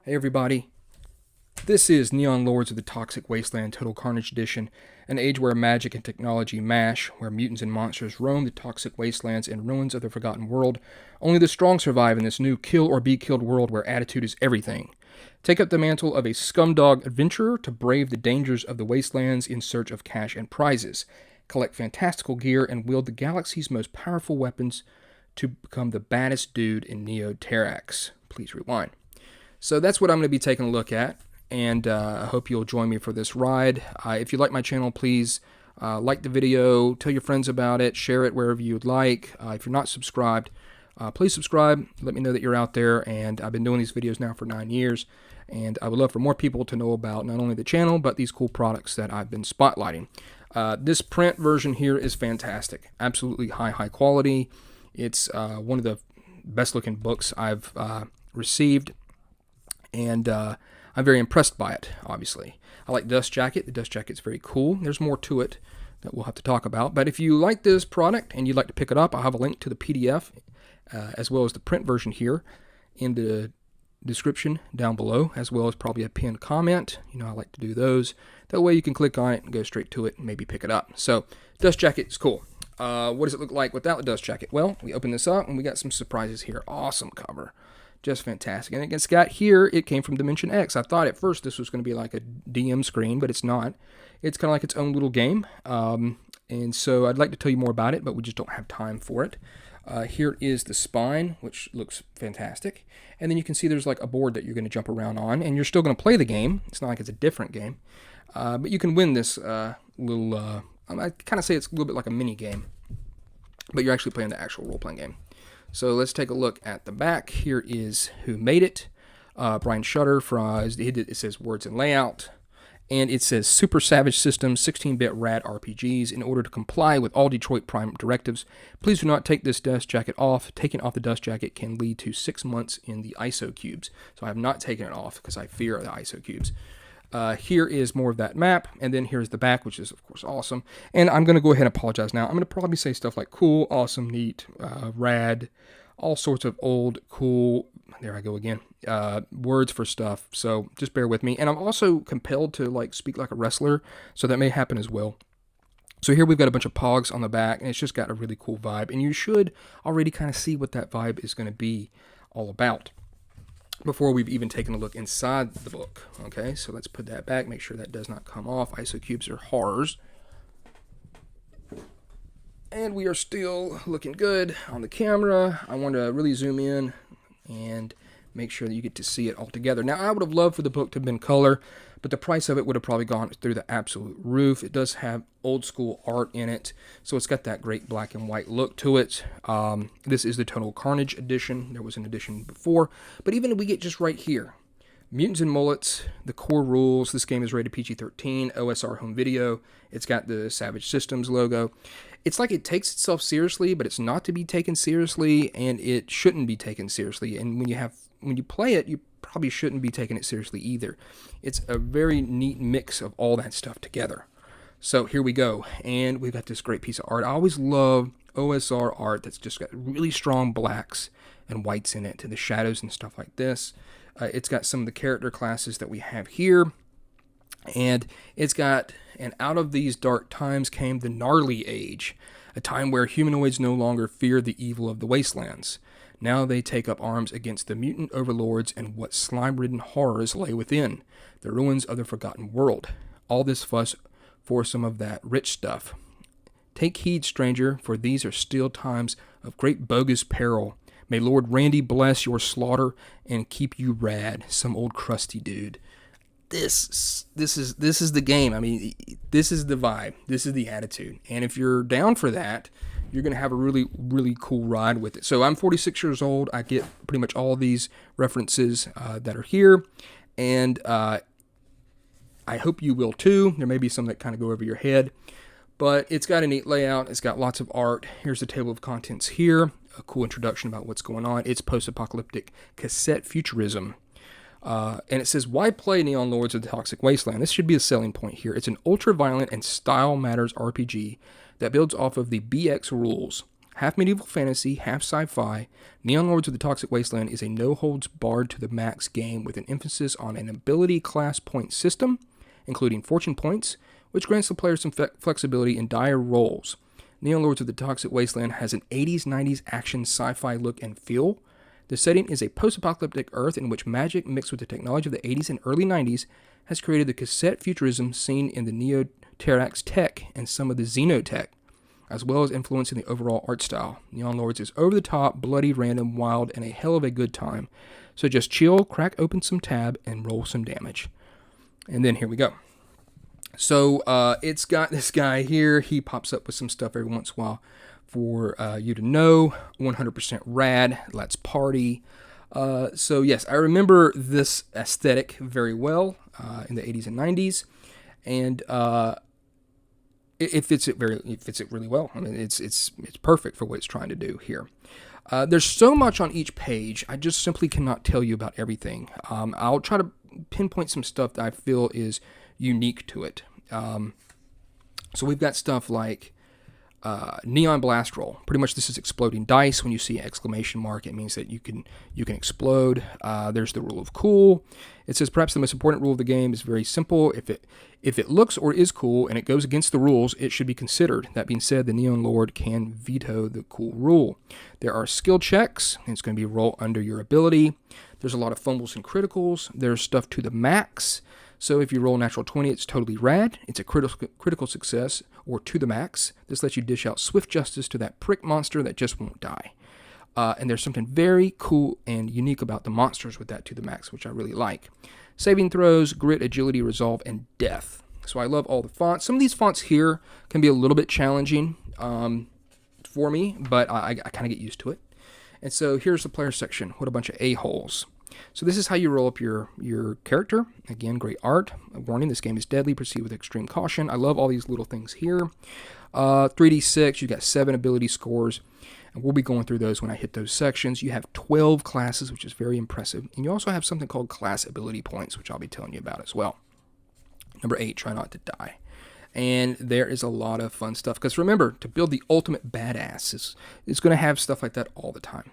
Hey everybody, this is Neon Lords of the Toxic Wasteland Total Carnage Edition, an age where magic and technology mash, where mutants and monsters roam the toxic wastelands and ruins of the forgotten world. Only the strong survive in this new kill or be killed world where attitude is everything. Take up the mantle of a scumdog adventurer to brave the dangers of the wastelands in search of cash and prizes. Collect fantastical gear and wield the galaxy's most powerful weapons to become the baddest dude in Neo Terrax. Please rewind. So that's what I'm going to be taking a look at, and I hope you'll join me for this ride. If you like my channel, please like the video, tell your friends about it, share it wherever you'd like. If you're not subscribed, please subscribe. Let me know that you're out there, and I've been doing these videos now for 9 years, and I would love for more people to know about not only the channel, but these cool products that I've been spotlighting. This print version here is fantastic. Absolutely high quality. It's one of the best looking books I've received. And I'm very impressed by it, obviously. I like Dust Jacket. The Dust Jacket's very cool. There's more to it that we'll have to talk about. But if you like this product and you'd like to pick it up, I'll have a link to the PDF as well as the print version here in the description down below, as well as probably a pinned comment. You know, I like to do those. That way you can click on it and go straight to it and maybe pick it up. So, Dust Jacket is cool. What does it look like without the Dust Jacket? Well, we open this up and we got some surprises here. Awesome cover. Just fantastic. And it's got here, it came from Dimension X. I thought at first this was going to be like a DM screen, but it's not. It's kind of like its own little game. And so I'd like to tell you more about it, but we just don't have time for it. Here is the spine, which looks fantastic. And then you can see there's like a board that you're going to jump around on, and you're still going to play the game. It's not like it's a different game. But you can win this little, I kind of say it's a little bit like a mini game, but you're actually playing the actual role-playing game. So let's take a look at the back. Here is who made it. Brian Shutter. It says Words and Layout. And it says Super Savage Systems, 16-bit rad RPGs. In order to comply with all Detroit Prime directives, please do not take this dust jacket off. Taking off the dust jacket can lead to 6 months in the ISO cubes. So I have not taken it off because I fear the ISO cubes. Here is more of that map, and then here's the back, which is, of course, awesome. And I'm going to go ahead and apologize now. I'm going to probably say stuff like cool, awesome, neat, rad, all sorts of old, cool, there I go again, words for stuff. So just bear with me. And I'm also compelled to, like, speak like a wrestler, so that may happen as well. So here we've got a bunch of pogs on the back, and it's just got a really cool vibe. And you should already kind of see what that vibe is going to be all about before we've even taken a look inside the book. Okay, so let's put that back, make sure that does not come off. ISO cubes are horrors. And we are still looking good on the camera. I want to really zoom in and make sure that you get to see it all together. Now, I would have loved for the book to have been color, but the price of it would have probably gone through the absolute roof. It does have old school art in it, so it's got that great black and white look to it. This is the Total Carnage edition. There was an edition before, but even if we get just right here, Mutants and Mullets, the core rules. This game is rated PG-13, OSR home video. It's got the Savage Systems logo. It's like it takes itself seriously, but it's not to be taken seriously, and it shouldn't be taken seriously. And when you play it, you probably shouldn't be taking it seriously either. It's a very neat mix of all that stuff together. So here we go, and we've got this great piece of art. I always love OSR art that's just got really strong blacks and whites in it, and the shadows and stuff like this. It's got some of the character classes that we have here, and it's got, and out of these dark times came the gnarly age, a time where humanoids no longer fear the evil of the wastelands. Now they take up arms against the mutant overlords and what slime-ridden horrors lay within, the ruins of the forgotten world. All this fuss for some of that rich stuff. Take heed, stranger, for these are still times of great bogus peril. May Lord Randy bless your slaughter and keep you rad, some old crusty dude. This is the game. I mean, this is the vibe. This is the attitude. And if you're down for that, you're going to have a really, really cool ride with it. So I'm 46 years old. I get pretty much all of these references that are here. And I hope you will too. There may be some that kind of go over your head. But it's got a neat layout. It's got lots of art. Here's the table of contents here. A cool introduction about what's going on. It's post-apocalyptic cassette futurism. And it says, why play Neon Lords of the Toxic Wasteland? This should be a selling point here. It's an ultra-violent and style matters RPG that builds off of the BX rules. half medieval fantasy, half sci-fi, Neon Lords of the Toxic Wasteland is a no-holds-barred to the max game with an emphasis on an ability class point system, including fortune points, which grants the player some flexibility in dire rolls. Neon Lords of the Toxic Wasteland has an 80s-90s action sci-fi look and feel. The setting is a post-apocalyptic Earth in which magic mixed with the technology of the 80s and early 90s has created the cassette futurism seen in the Neo-Terax tech and some of the Xenotech, as well as influencing the overall art style. Neon Lords is over-the-top, bloody, random, wild, and a hell of a good time. So just chill, crack open some tab, and roll some damage. And then here we go. So it's got this guy here. He pops up with some stuff every once in a while for you to know. 100% rad. Let's party. So yes, I remember this aesthetic very well in the 80s and 90s, and it fits it really well. I mean, it's perfect for what it's trying to do here. There's so much on each page. I just simply cannot tell you about everything. I'll try to pinpoint some stuff that I feel is unique to it. So we've got stuff like Neon Blast Roll. Pretty much this is exploding dice. When you see an exclamation mark, it means that you can explode. There's the rule of cool. It says perhaps the most important rule of the game is very simple. If it looks or is cool and it goes against the rules, it should be considered. That being said, the Neon Lord can veto the cool rule. There are skill checks, and it's going to be roll under your ability. There's a lot of fumbles and criticals. There's stuff to the max. So if you roll natural 20, it's totally rad. It's a critical success, or to the max. This lets you dish out swift justice to that prick monster that just won't die. And there's something very cool and unique about the monsters with that to the max, which I really like. Saving throws, grit, agility, resolve, and death. So I love all the fonts. Some of these fonts here can be a little bit challenging for me, but I kind of get used to it. And so here's the player section. What a bunch of a-holes. So this is how you roll up your character. Again, great art. A warning, this game is deadly. Proceed with extreme caution. I love all these little things here. 3d6, you've got 7 ability scores. And we'll be going through those when I hit those sections. You have 12 classes, which is very impressive. And you also have something called class ability points, which I'll be telling you about as well. Number 8, try not to die. And there is a lot of fun stuff. Because remember, to build the ultimate badass, it's going to have stuff like that all the time.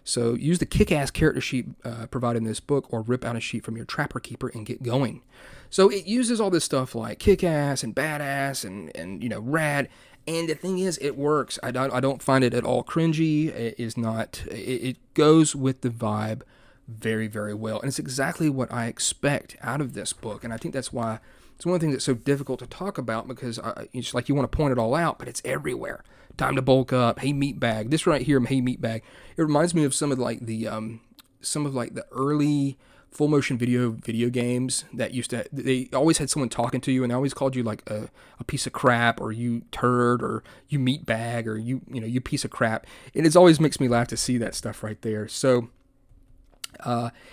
So use the kick-ass character sheet provided in this book, or rip out a sheet from your Trapper Keeper and get going. So it uses all this stuff like kick-ass and badass and you know, rad. And the thing is, it works. I don't find it at all cringy. It is not. It goes with the vibe very, very well. And it's exactly what I expect out of this book. And I think that's why it's one of the things that's so difficult to talk about, because it's like you want to point it all out, but it's everywhere. Time to bulk up. Hey, meatbag. This right here, hey, meatbag. It reminds me of some of the early full motion video games that used to. They always had someone talking to you, and they always called you like a piece of crap, or you turd, or you meatbag, or you piece of crap. And it always makes me laugh to see that stuff right there. So.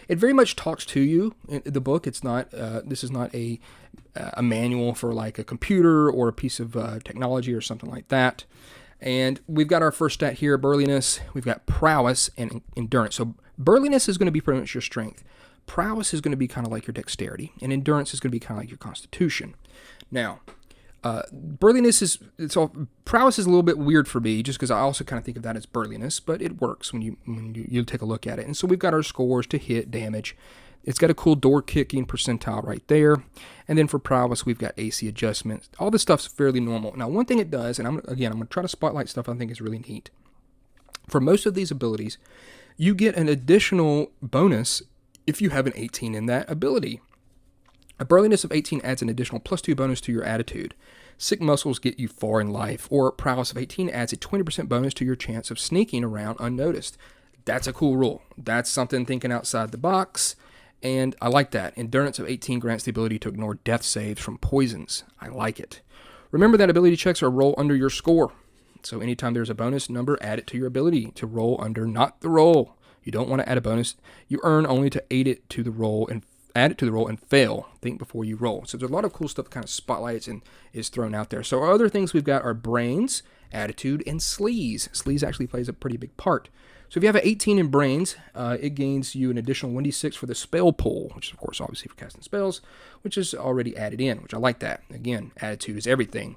It very much talks to you in the book. It's not. This is not a manual for like a computer or a piece of technology or something like that. And we've got our first stat here: burliness. We've got prowess and endurance. So burliness is going to be pretty much your strength. Prowess is going to be kind of like your dexterity, and endurance is going to be kind of like your constitution. Now. Burliness prowess is a little bit weird for me, just because I also kind of think of that as burliness, but it works when you take a look at it. And so we've got our scores to hit, damage. It's got a cool door kicking percentile right there. And then for prowess, we've got AC adjustments. All this stuff's fairly normal. Now, one thing it does, and I'm going to try to spotlight stuff I think is really neat. For most of these abilities, you get an additional bonus if you have an 18 in that ability. A burliness of 18 adds an additional +2 bonus to your attitude. Sick muscles get you far in life. Or prowess of 18 adds a 20% bonus to your chance of sneaking around unnoticed. That's a cool rule. That's something thinking outside the box. And I like that. Endurance of 18 grants the ability to ignore death saves from poisons. I like it. Remember that ability checks are roll under your score. So anytime there's a bonus number, add it to your ability to roll under, not the roll. You don't want to add a bonus. You earn only to add it to the roll and fail. Think before you roll. So there's a lot of cool stuff that kind of spotlights and is thrown out there. So our other things we've got are brains, attitude, and sleaze. Sleaze actually plays a pretty big part. So if you have an 18 in brains, it gains you an additional 1d6 for the spell pool, which is, of course, obviously for casting spells, which is already added in, which I like that. Again, attitude is everything.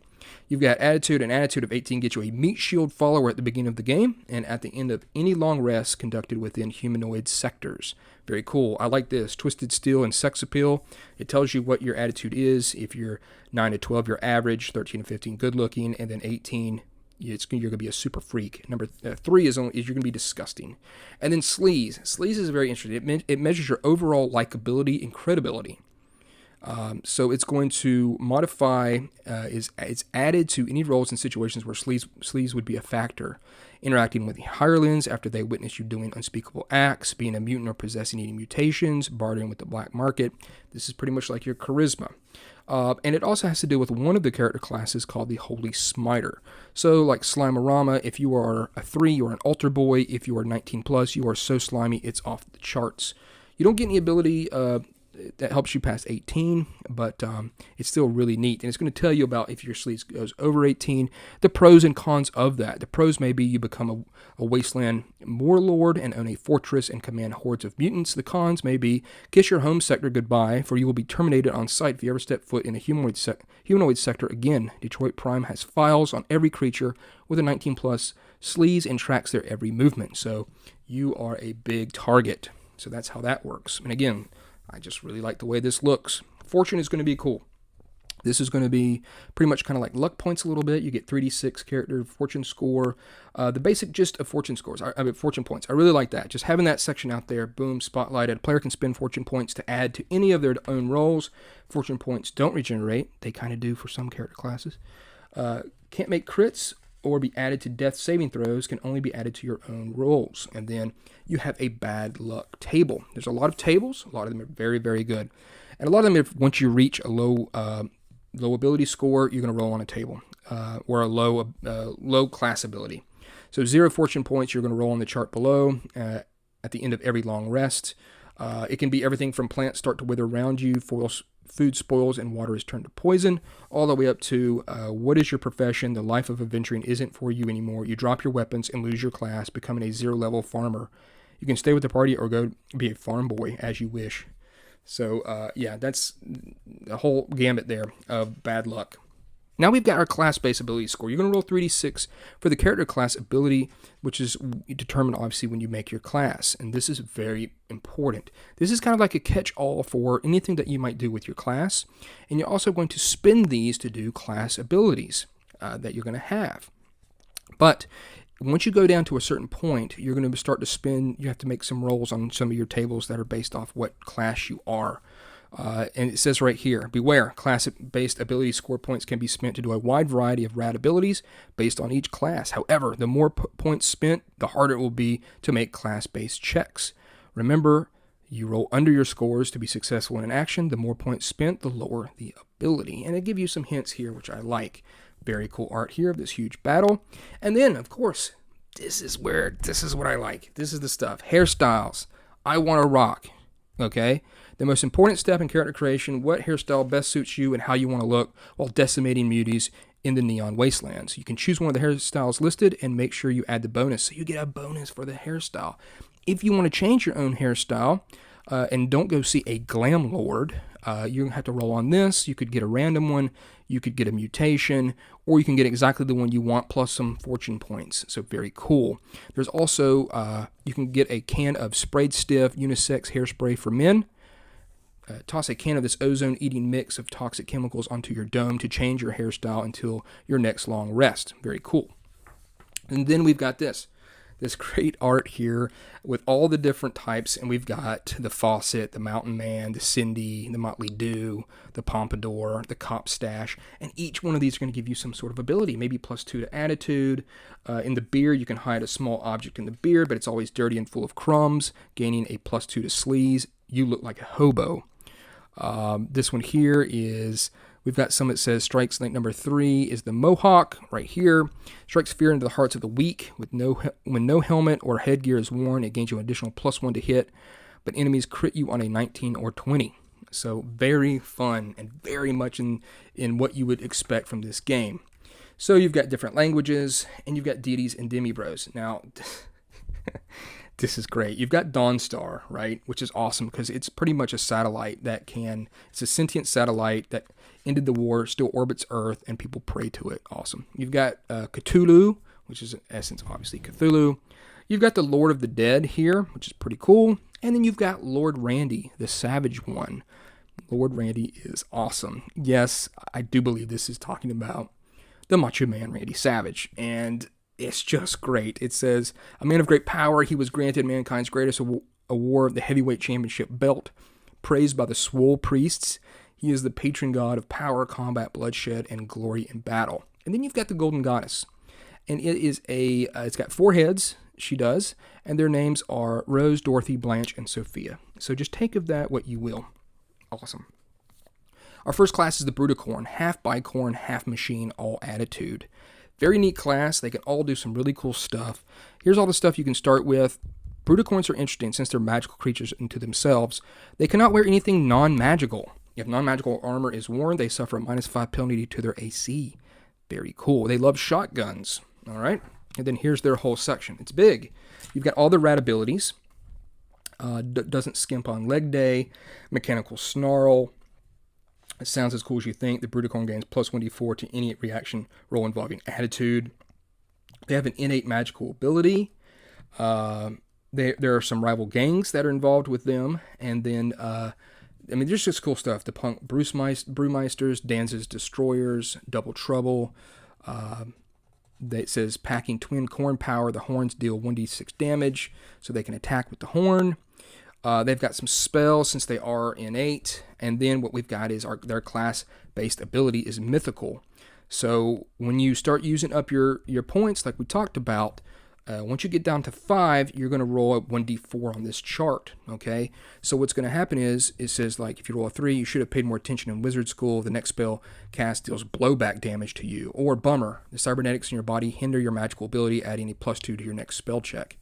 You've got Attitude. An Attitude of 18 gets you a Meat Shield follower at the beginning of the game and at the end of any long rest conducted within humanoid sectors. Very cool. I like this. Twisted Steel and Sex Appeal. It tells you what your attitude is. If you're 9 to 12, you're average. 13 to 15, good looking. And then 18, you're going to be a super freak. Number 3 is you're going to be disgusting. And then Sleaze. Sleaze is very interesting. It measures your overall likability and credibility. So it's going to modify, it's added to any roles and situations where sleaze would be a factor. Interacting with the hirelings after they witness you doing unspeakable acts, being a mutant or possessing any mutations, bartering with the black market. This is pretty much like your charisma. And it also has to do with one of the character classes called the Holy Smiter. So like Slimerama, if you are a 3, you're an altar boy. If you are 19 plus, you are so slimy, it's off the charts. You don't get any ability that helps you past 18, but it's still really neat. And it's going to tell you about, if your sleaze goes over 18, the pros and cons of that. The pros may be you become a Wasteland warlord and own a fortress and command hordes of mutants. The cons may be kiss your home sector goodbye, for you will be terminated on sight if you ever step foot in a humanoid sector again. Detroit Prime has files on every creature with a 19 plus sleaze and tracks their every movement. So you are a big target. So that's how that works. And again, I just really like the way this looks. Fortune is going to be cool. This is going to be pretty much kind of like luck points a little bit. You get 3d6 character fortune score. The basic gist of fortune scores, fortune points. I really like that. Just having that section out there, boom, spotlighted. A player can spend fortune points to add to any of their own roles. Fortune points don't regenerate. They kind of do for some character classes. Can't make crits or be added to death saving throws, can only be added to your own rolls. And then you have a bad luck table. There's a lot of tables. A lot of them are very, very good. And a lot of them, once you reach a low ability score, you're going to roll on a table, or a low class ability. So 0 fortune points, you're going to roll on the chart below at the end of every long rest. It can be everything from plants start to wither around you, food spoils, and water is turned to poison, all the way up to what is your profession? The life of adventuring isn't for you anymore. You drop your weapons and lose your class, becoming a 0-level farmer. You can stay with the party or go be a farm boy as you wish. So, yeah, that's the whole gambit there of bad luck. Now we've got our class-based ability score. You're going to roll 3d6 for the character class ability, which is determined, obviously, when you make your class. And this is very important. This is kind of like a catch-all for anything that you might do with your class. And you're also going to spend these to do class abilities that you're going to have. But once you go down to a certain point, you're going to start to spend, you have to make some rolls on some of your tables that are based off what class you are. And it says right here, beware, class-based ability score points can be spent to do a wide variety of rad abilities based on each class. However, the more points spent, the harder it will be to make class-based checks. Remember, you roll under your scores to be successful in an action. The more points spent, the lower the ability. And I give you some hints here, which I like. Very cool art here of this huge battle. And then, of course, this is what I like. This is the stuff. Hairstyles. I want to rock. Okay? The most important step in character creation, what hairstyle best suits you and how you want to look while decimating muties in the Neon Wastelands. You can choose one of the hairstyles listed and make sure you add the bonus. So you get a bonus for the hairstyle. If you want to change your own hairstyle and don't go see a glam lord, you're going to have to roll on this. You could get a random one. You could get a mutation, or you can get exactly the one you want plus some fortune points. So very cool. There's also, you can get a can of sprayed stiff unisex hairspray for men. Toss a can of this ozone-eating mix of toxic chemicals onto your dome to change your hairstyle until your next long rest. Very cool. And then we've got this great art here with all the different types, and we've got the Fawcett, the Mountain Man, the Cindy, the Motley Dew, the Pompadour, the Cop Stash, and each one of these are going to give you some sort of ability, maybe +2 to attitude. In the beard, you can hide a small object in the beard, but it's always dirty and full of crumbs, gaining a +2 to sleaze. You look like a hobo. This one here is, we've got some that says strikes link number 3 is the Mohawk right here. Strikes fear into the hearts of the weak. When no helmet or headgear is worn, it gains you an additional +1 to hit, but enemies crit you on a 19 or 20. So very fun and very much in what you would expect from this game. So you've got different languages, and you've got deities and demibros. Now, This is great. You've got Dawnstar, right? Which is awesome because it's pretty much a satellite it's a sentient satellite that ended the war, still orbits Earth, and people pray to it. Awesome. You've got Cthulhu, which is in essence, obviously, Cthulhu. You've got the Lord of the Dead here, which is pretty cool. And then you've got Lord Randy, the Savage One. Lord Randy is awesome. Yes, I do believe this is talking about the Macho Man Randy Savage. And it's just great. It says, a man of great power, he was granted mankind's greatest award, the heavyweight championship belt, praised by the Swole priests. He is the patron god of power, combat, bloodshed, and glory in battle. And then you've got the Golden Goddess. And it is it's got 4 heads, she does, and their names are Rose, Dorothy, Blanche, and Sophia. So just take of that what you will. Awesome. Our first class is the Brudicorn, half bicorn, half machine, all attitude. Very neat class. They can all do some really cool stuff. Here's all the stuff you can start with. Brudicorns are interesting since they're magical creatures into themselves. They cannot wear anything non-magical. If non-magical armor is worn, they suffer a -5 penalty to their AC. Very cool. They love shotguns. All right. And then here's their whole section. It's big. You've got all the rad abilities. Doesn't skimp on leg day. Mechanical snarl. It sounds as cool as you think. The Brudicorn gains +1d4 to any reaction roll involving attitude. They have an innate magical ability. There are some rival gangs that are involved with them. And then, there's just cool stuff. The Punk Brewmeisters, Danz's Destroyers, Double Trouble. It says packing twin corn power. The horns deal 1d6 damage, so they can attack with the horn. They've got some spells since they are innate. And then what we've got is their class-based ability is mythical. So when you start using up your points, like we talked about, once you get down to 5, you're going to roll a 1d4 on this chart, okay? So what's going to happen is, it says, like, if you roll a 3, you should have paid more attention in wizard school. The next spell cast deals blowback damage to you. Or bummer, the cybernetics in your body hinder your magical ability, adding a +2 to your next spell check.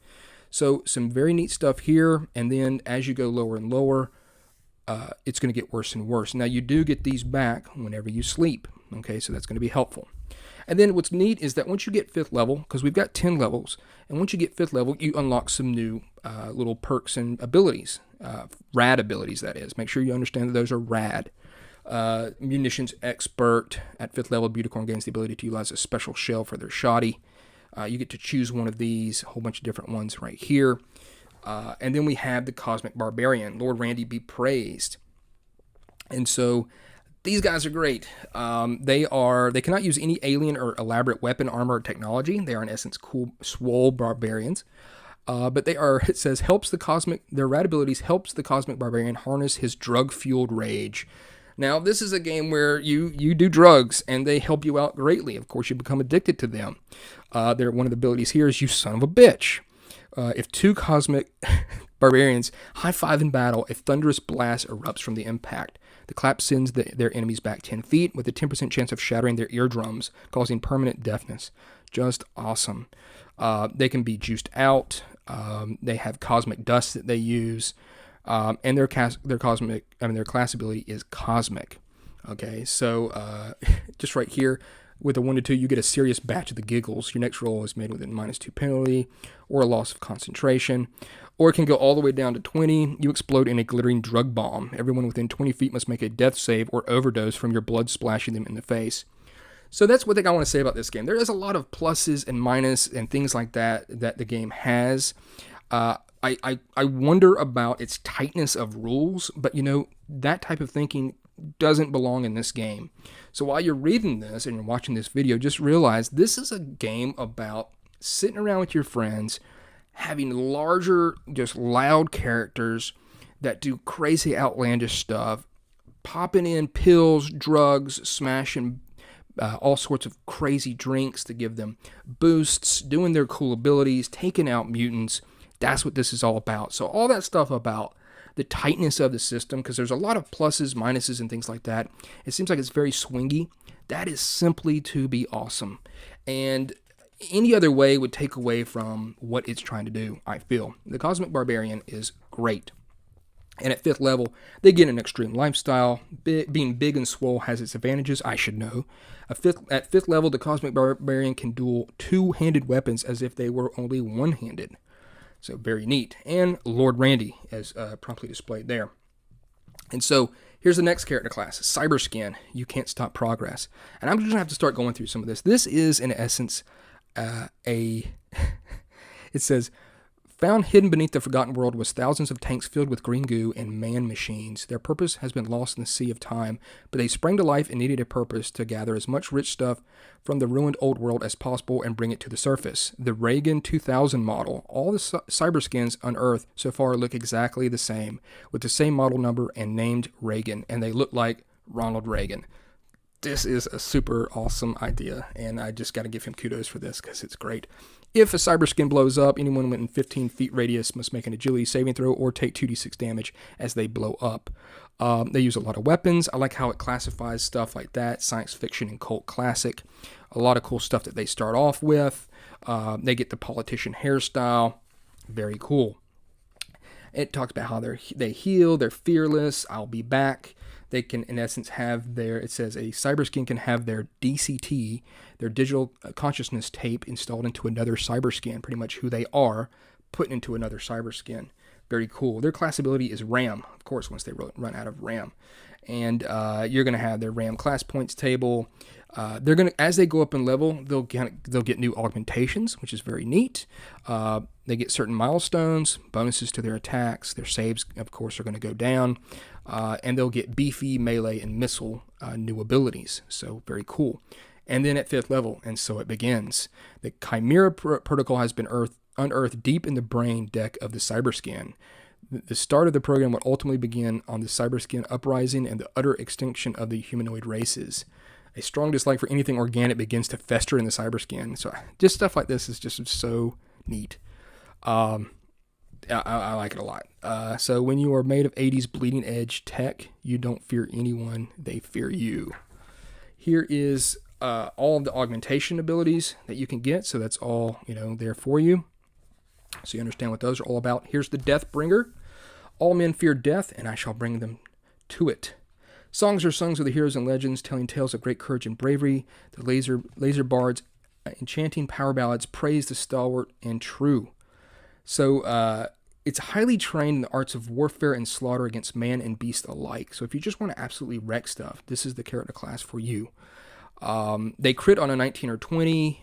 So some very neat stuff here, and then as you go lower and lower, it's going to get worse and worse. Now, you do get these back whenever you sleep, okay? So that's going to be helpful. And then what's neat is that once you get 5th level, because we've got 10 levels, and once you get 5th level, you unlock some new little perks and abilities, rad abilities, that is. Make sure you understand that those are rad. Munitions expert. At 5th level, Brudicorn gains the ability to utilize a special shell for their shoddy. You get to choose one of these, a whole bunch of different ones right here. And then we have the Cosmic Barbarian. Lord Randy be praised. And so these guys are great. They cannot use any alien or elaborate weapon, armor, or technology. They are in essence cool, swole barbarians. But it says, their rad abilities helps the Cosmic Barbarian harness his drug-fueled rage. Now, this is a game where you do drugs, and they help you out greatly. Of course, you become addicted to them. One of the abilities here is, you son of a bitch. If 2 Cosmic Barbarians high-five in battle, a thunderous blast erupts from the impact. The clap sends their enemies back 10 feet with a 10% chance of shattering their eardrums, causing permanent deafness. Just awesome. They can be juiced out. They have cosmic dust that they use. And their class ability is cosmic. Okay, so just right here, with a 1 to 2, you get a serious batch of the giggles. Your next roll is made with a -2 penalty, or a loss of concentration. Or it can go all the way down to 20. You explode in a glittering drug bomb. Everyone within 20 feet must make a death save or overdose from your blood splashing them in the face. So that's what I want to say about this game. There is a lot of pluses and minuses and things like that the game has. I wonder about its tightness of rules, but that type of thinking doesn't belong in this game. So while you're reading this and you're watching this video, just realize this is a game about sitting around with your friends, having larger, just loud characters that do crazy, outlandish stuff, popping in pills, drugs, smashing all sorts of crazy drinks to give them boosts, doing their cool abilities, taking out mutants. That's what this is all about. So all that stuff about the tightness of the system, because there's a lot of pluses, minuses, and things like that. It seems like it's very swingy. That is simply to be awesome. And any other way would take away from what it's trying to do, I feel. The Cosmic Barbarian is great. And at 5th level, they get an extreme lifestyle. Being big and swole has its advantages, I should know. At 5th level, the Cosmic Barbarian can duel 2-handed weapons as if they were only one-handed. So very neat. And Lord Randy, as promptly displayed there. And so here's the next character class, Cyberskin. You can't stop progress. And I'm just going to have to start going through some of this. This is, in essence, it says, found hidden beneath the Forgotten World was thousands of tanks filled with green goo and man machines. Their purpose has been lost in the sea of time, but they sprang to life and needed a purpose to gather as much rich stuff from the ruined old world as possible and bring it to the surface. The Reagan 2000 model. All the cyberskins unearthed so far look exactly the same, with the same model number and named Reagan, and they look like Ronald Reagan. This is a super awesome idea, and I just got to give him kudos for this because it's great. If a cyberskin blows up, anyone within 15 feet radius must make an agility saving throw or take 2d6 damage as they blow up. They use a lot of weapons. I like how it classifies stuff like that, science fiction and cult classic. A lot of cool stuff that they start off with. They get the politician hairstyle. Very cool. It talks about how they heal, they're fearless, I'll be back. They can, in essence, have it says a cyberskin can have their DCT, their digital consciousness tape, installed into another cyberskin, pretty much who they are, put into another cyberskin. Very cool. Their class ability is RAM, of course, once they run out of RAM. And you're going to have their RAM class points table. They're going to, as they go up in level, they'll get new augmentations, which is very neat. They get certain milestones, bonuses to their attacks. Their saves, of course, are going to go down. And they'll get beefy, melee, and missile new abilities. So very cool. And then at 5th level, and so it begins. The Chimera protocol has been unearthed deep in the brain deck of the Cyberskin. The start of the program will ultimately begin on the Cyberskin uprising and the utter extinction of the humanoid races. A strong dislike for anything organic begins to fester in the Cyberskin. So just stuff like this is just so neat. I like it a lot. So when you are made of 80s bleeding edge tech, you don't fear anyone, they fear you. Here is all of the augmentation abilities that you can get. So that's all, there for you. So you understand what those are all about. Here's the Deathbringer. All men fear death, and I shall bring them to it. Songs are sung of the heroes and legends, telling tales of great courage and bravery. The laser bards, enchanting power ballads, praise the stalwart and true. So it's highly trained in the arts of warfare and slaughter against man and beast alike. So if you just want to absolutely wreck stuff, this is the character class for you. They crit on a 19 or 20.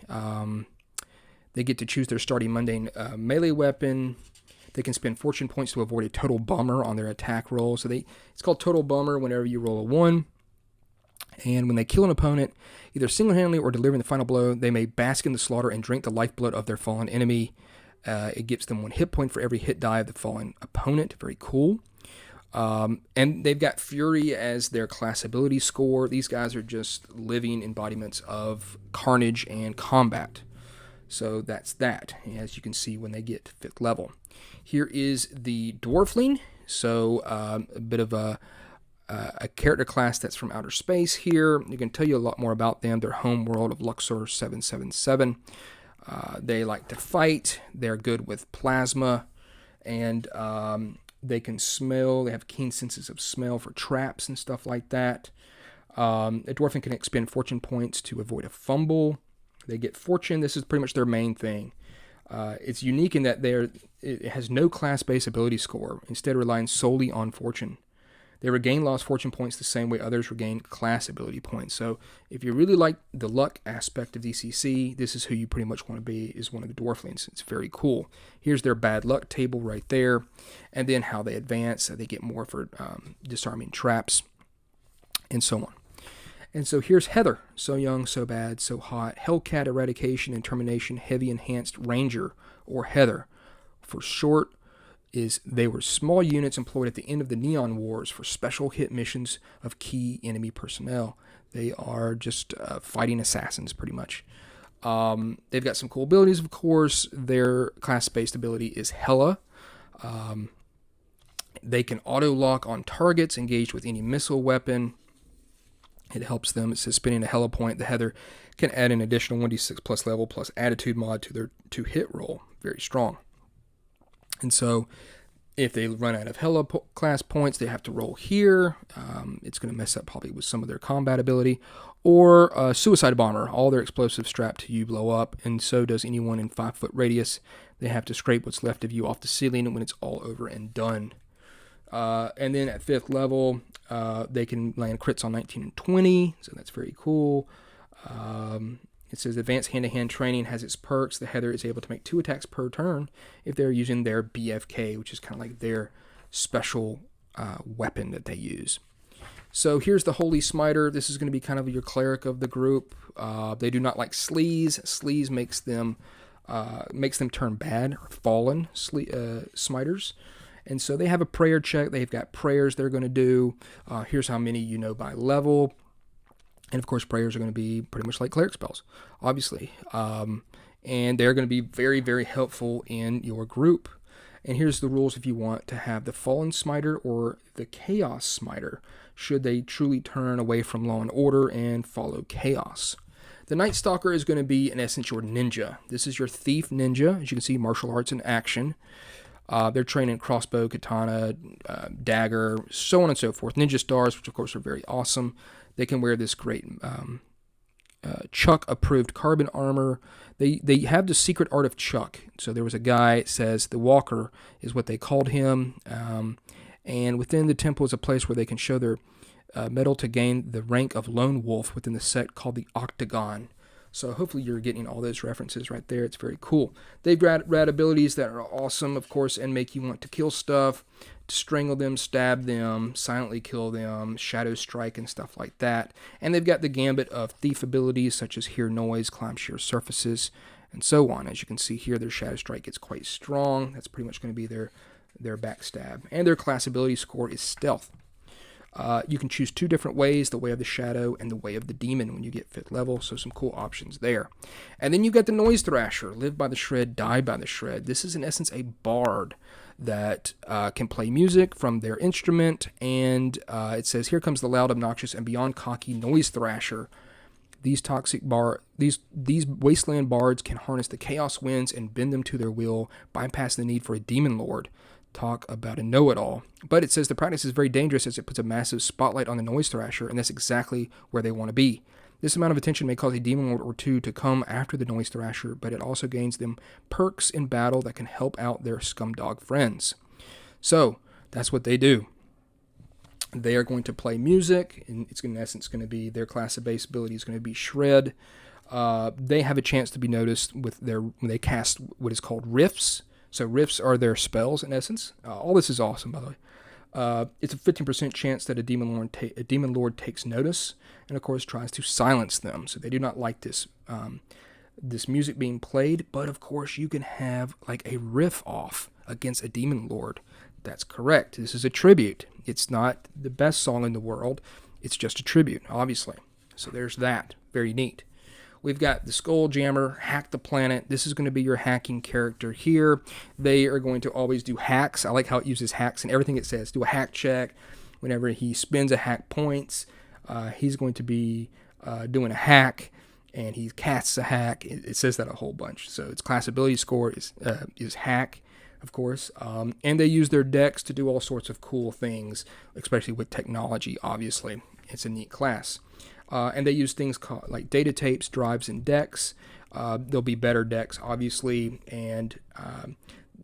They get to choose their starting mundane melee weapon. They can spend fortune points to avoid a total bummer on their attack roll. So it's called total bummer whenever you roll a 1. And when they kill an opponent, either single-handedly or delivering the final blow, they may bask in the slaughter and drink the lifeblood of their fallen enemy. It gives them 1 hit point for every hit die of the fallen opponent. Very cool. And they've got Fury as their class ability score. These guys are just living embodiments of carnage and combat. So that's that, as you can see when they get 5th level. Here is the Dwarfling. So a bit of a character class that's from outer space here. You can tell you a lot more about them. Their home world of Luxor 777. They like to fight. They're good with plasma. And they can smell. They have keen senses of smell for traps and stuff like that. A Dwarfling can expend fortune points to avoid a fumble. They get fortune. This is pretty much their main thing. It's unique in that it has no class-based ability score, instead relying solely on fortune. They regain lost fortune points the same way others regain class ability points. So if you really like the luck aspect of DCC, this is who you pretty much want to be, is one of the Dwarflings. It's very cool. Here's their bad luck table right there. And then how they advance. They get more for disarming traps and so on. And so here's Heather. So young, so bad, so hot. Hellcat eradication and termination, heavy enhanced ranger, or Heather. For short, they were small units employed at the end of the Neon Wars for special hit missions of key enemy personnel. They are just fighting assassins, pretty much. They've got some cool abilities, of course. Their class-based ability is Hella. They can auto-lock on targets engaged with any missile weapon. It helps them. It says spending a Hella point. The Heather can add an additional 1d6 plus level plus attitude mod to their 2-hit roll. Very strong. And so if they run out of Hella class points, they have to roll here. It's going to mess up probably with some of their combat ability. Or Suicide Bomber. All their explosives strapped to you blow up, and so does anyone in 5-foot radius. They have to scrape what's left of you off the ceiling when it's all over and done. And then at 5th level, they can land crits on 19 and 20, so that's very cool. It says advanced hand-to-hand training has its perks. The Heather is able to make 2 attacks per turn if they're using their BFK, which is kind of like their special weapon that they use. So here's the Holy Smiter. This is going to be kind of your cleric of the group. They do not like sleaze. Sleaze makes them turn bad or fallen smiters. And so they have a prayer check. They've got prayers they're going to do. Here's how many you know by level. And of course, prayers are going to be pretty much like cleric spells, obviously. And they're going to be very, very helpful in your group. And here's the rules if you want to have the Fallen Smiter or the Chaos Smiter, should they truly turn away from law and order and follow chaos. The Night Stalker is going to be, in essence, your ninja. This is your thief ninja. As you can see, martial arts in action. They're trained in crossbow, katana, dagger, so on and so forth. Ninja stars, which of course are very awesome. They can wear this great Chuck-approved carbon armor. They have the secret art of Chuck. So there was a guy, it says, the Walker is what they called him. And within the temple is a place where they can show their metal to gain the rank of lone wolf within the sect called the Octagon. So hopefully you're getting all those references right there. It's very cool. They've got rad abilities that are awesome, of course, and make you want to kill stuff, to strangle them, stab them, silently kill them, shadow strike, and stuff like that. And they've got the gambit of thief abilities such as hear noise, climb sheer surfaces, and so on. As you can see here, their shadow strike gets quite strong. That's pretty much going to be their backstab. And their class ability score is stealth. You can choose 2 different ways, the way of the shadow and the way of the demon when you get 5th level, so some cool options there. And then you got the Noise Thrasher, live by the shred, die by the shred. This is in essence a bard that can play music from their instrument, and it says, here comes the loud, obnoxious, and beyond cocky Noise Thrasher. These Wasteland bards can harness the chaos winds and bend them to their will, bypass the need for a demon lord. Talk about a know-it-all. But it says the practice is very dangerous as it puts a massive spotlight on the Noise Thrasher, and that's exactly where they want to be. This amount of attention may cause a demon lord or 2 to come after the Noise Thrasher, but it also gains them perks in battle that can help out their scumdog friends. So, that's what they do. They are going to play music, and it's in essence going to be their class of base ability is going to be shred. They have a chance to be noticed when they cast what is called riffs. So riffs are their spells, in essence. All this is awesome, by the way. It's a 15% chance that a demon lord takes notice, and of course tries to silence them. So they do not like this music being played, but of course you can have like a riff off against a demon lord. That's correct. This is a tribute. It's not the best song in the world. It's just a tribute, obviously. So there's that. Very neat. We've got the Skull Jammer, Hack the Planet. This is going to be your hacking character here. They are going to always do hacks. I like how it uses hacks and everything it says. Do a hack check. Whenever he spends a hack points, he's going to be doing a hack, and he casts a hack. It says that a whole bunch. So its class ability score is hack, of course. And they use their decks to do all sorts of cool things, especially with technology, obviously. It's a neat class. And they use things like data tapes, drives, and decks. There'll be better decks, obviously, and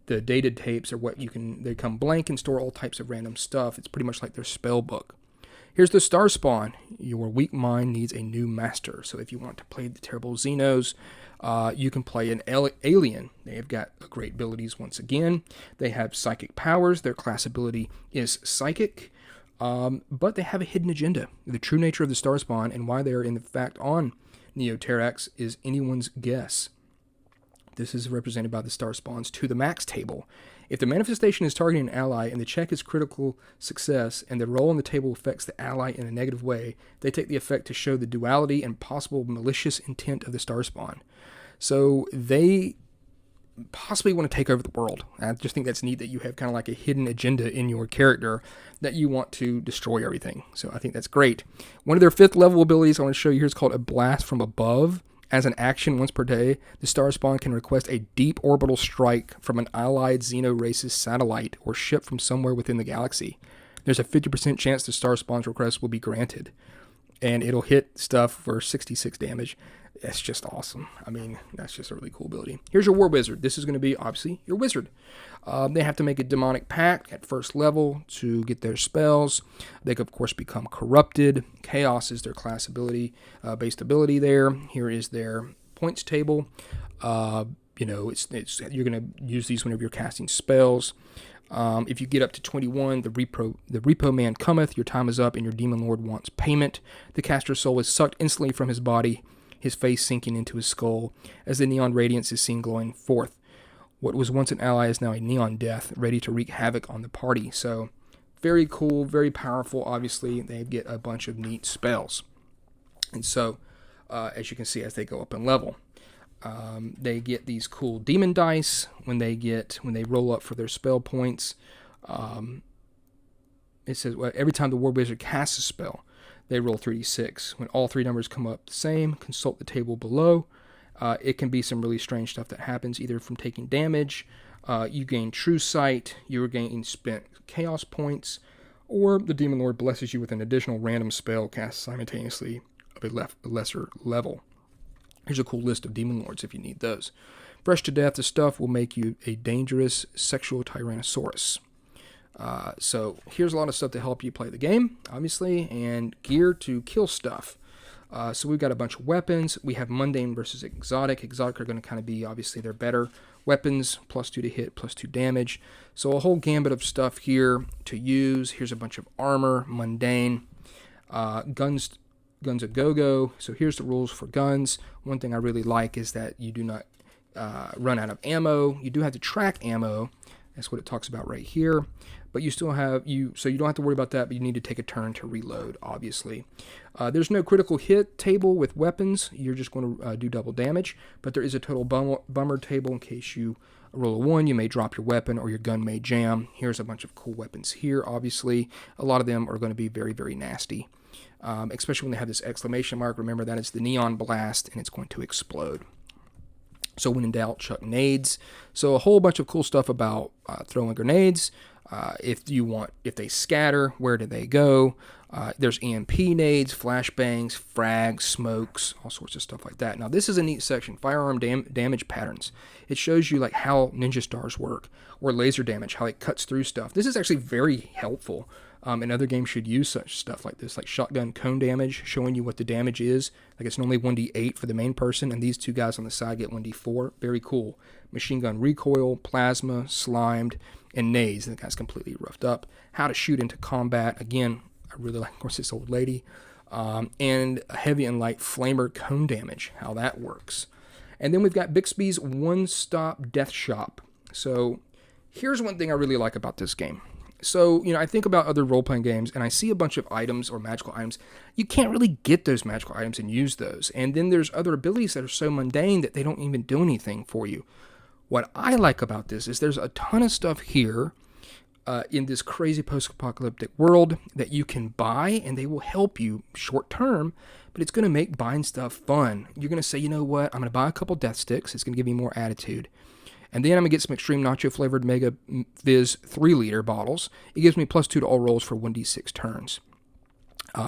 the data tapes are they come blank and store all types of random stuff. It's pretty much like their spell book. Here's the Star Spawn. Your weak mind needs a new master. So if you want to play the terrible Xenos, you can play an alien. They have got great abilities once again. They have psychic powers. Their class ability is psychic. But they have a hidden agenda. The true nature of the Star Spawn and why they are in fact on Neo-Terrax is anyone's guess. This is represented by the Star Spawn's to the max table. If the manifestation is targeting an ally and the check is critical success and the roll on the table affects the ally in a negative way, they take the effect to show the duality and possible malicious intent of the Star Spawn. So they possibly want to take over the world. I just think that's neat that you have kind of like a hidden agenda in your character that you want to destroy everything. So I think that's great. One of their 5th level abilities I want to show you here is called a Blast from Above. As an action once per day, the Star Spawn can request a deep orbital strike from an allied Xeno race's satellite or ship from somewhere within the galaxy. There's a 50% chance the Star Spawn's request will be granted, and it'll hit stuff for 66 damage. That's just awesome. I mean, that's just a really cool ability. Here's your War Wizard. This is going to be, obviously, your wizard. They have to make a demonic pact at first level to get their spells. They could, of course, become corrupted. Chaos is their class ability, based ability there. Here is their points table. You're going to use these whenever you're casting spells. If you get up to 21, the repo man cometh, your time is up, and your demon lord wants payment. The caster's soul is sucked instantly from his body, his face sinking into his skull, as the neon radiance is seen glowing forth. What was once an ally is now a neon death, ready to wreak havoc on the party. So, very cool, very powerful. Obviously, they get a bunch of neat spells. And so, as you can see, as they go up in level, they get these cool demon dice when they roll up for their spell points. It says every time the War Wizard casts a spell, they roll 3d6. When all three numbers come up the same, consult the table below. It can be some really strange stuff that happens, either from taking damage, you gain true sight, you regain spent chaos points, or the Demon Lord blesses you with an additional random spell cast simultaneously of a lesser level. Here's a cool list of Demon Lords if you need those. Fresh to death, the stuff will make you a dangerous sexual Tyrannosaurus. So here's a lot of stuff to help you play the game, obviously, and gear to kill stuff. So we've got a bunch of weapons. We have mundane versus exotic. Exotic are going to kind of be, obviously, they're better weapons, +2 to hit, +2 damage. So a whole gambit of stuff here to use. Here's a bunch of armor, mundane, guns a go-go. So here's the rules for guns. One thing I really like is that you do not run out of ammo. You do have to track ammo. That's what it talks about right here. But you still have, so you don't have to worry about that, but you need to take a turn to reload, obviously. There's no critical hit table with weapons. You're just going to do double damage. But there is a total bummer table in case you roll a 1. You may drop your weapon or your gun may jam. Here's a bunch of cool weapons here, obviously. A lot of them are going to be very, very nasty. Especially when they have this exclamation mark. Remember, that is the neon blast, and it's going to explode. So when in doubt, chuck nades. So a whole bunch of cool stuff about throwing grenades. If they scatter, where do they go? There's EMP nades, flashbangs, frags, smokes, all sorts of stuff like that. Now this is a neat section, firearm damage patterns. It shows you like how ninja stars work, or laser damage, how it cuts through stuff. This is actually very helpful. And other games should use such stuff like this, like shotgun cone damage, showing you what the damage is. Like it's normally 1d8 for the main person, and these two guys on the side get 1d4. Very cool. Machine gun recoil, plasma, slimed, and nades. And the guy's completely roughed up. How to shoot into combat. Again, I really like, of course, this old lady. And heavy and light flamer cone damage, how that works. And then we've got Bixby's one-stop death shop. So here's one thing I really like about this game. So, I think about other role-playing games, and I see a bunch of items or magical items. You can't really get those magical items and use those. And then there's other abilities that are so mundane that they don't even do anything for you. What I like about this is there's a ton of stuff here in this crazy post-apocalyptic world that you can buy, and they will help you short-term, but it's going to make buying stuff fun. You're going to say, you know what, I'm going to buy a couple death sticks. It's going to give me more attitude. And then I'm going to get some extreme nacho-flavored Mega Fizz 3-liter bottles. It gives me +2 to all rolls for 1d6 turns.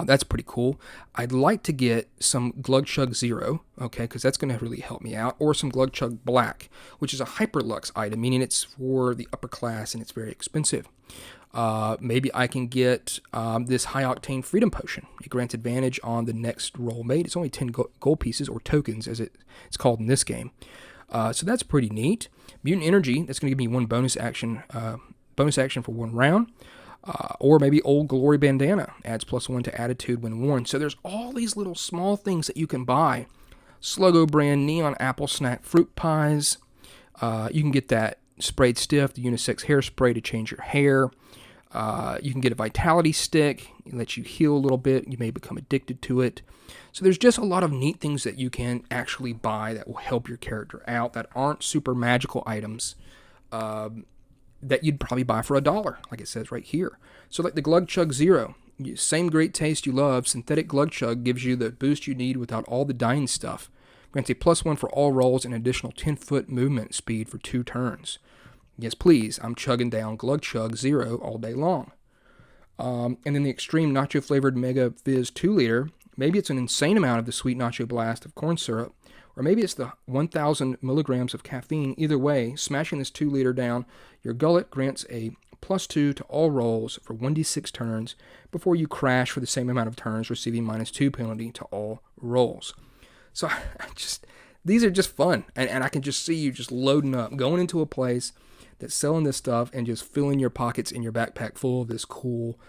That's pretty cool. I'd like to get some Glug Chug Zero, okay, because that's going to really help me out, or some Glug Chug Black, which is a Hyperlux item, meaning it's for the upper class and it's very expensive. Maybe I can get this High Octane Freedom Potion. It grants advantage on the next roll made. It's only 10 gold pieces, or tokens, as it's called in this game. So that's pretty neat. Mutant Energy, that's going to give me one bonus action for one round. Or maybe Old Glory Bandana, adds +1 to attitude when worn. So there's all these little small things that you can buy. Sluggo brand Neon Apple Snack Fruit Pies. You can get that sprayed stiff, the unisex hairspray to change your hair. You can get a vitality stick. It lets you heal a little bit. You may become addicted to it. So there's just a lot of neat things that you can actually buy that will help your character out that aren't super magical items that you'd probably buy for $1, like it says right here. So like the Glug Chug Zero, same great taste you love, synthetic Glug Chug gives you the boost you need without all the dying stuff. Grants a +1 for all rolls and an additional 10-foot movement speed for 2 turns. Yes, please, I'm chugging down Glug Chug Zero all day long. And then the extreme nacho-flavored Mega Fizz 2-liter Maybe it's an insane amount of the sweet nacho blast of corn syrup, or maybe it's the 1,000 milligrams of caffeine. Either way, smashing this 2 liter down your gullet grants a +2 to all rolls for 1d6 turns before you crash for the same amount of turns, receiving -2 penalty to all rolls. So these are just fun, and I can just see you just loading up, going into a place that's selling this stuff and just filling your pockets and your backpack full of this cool,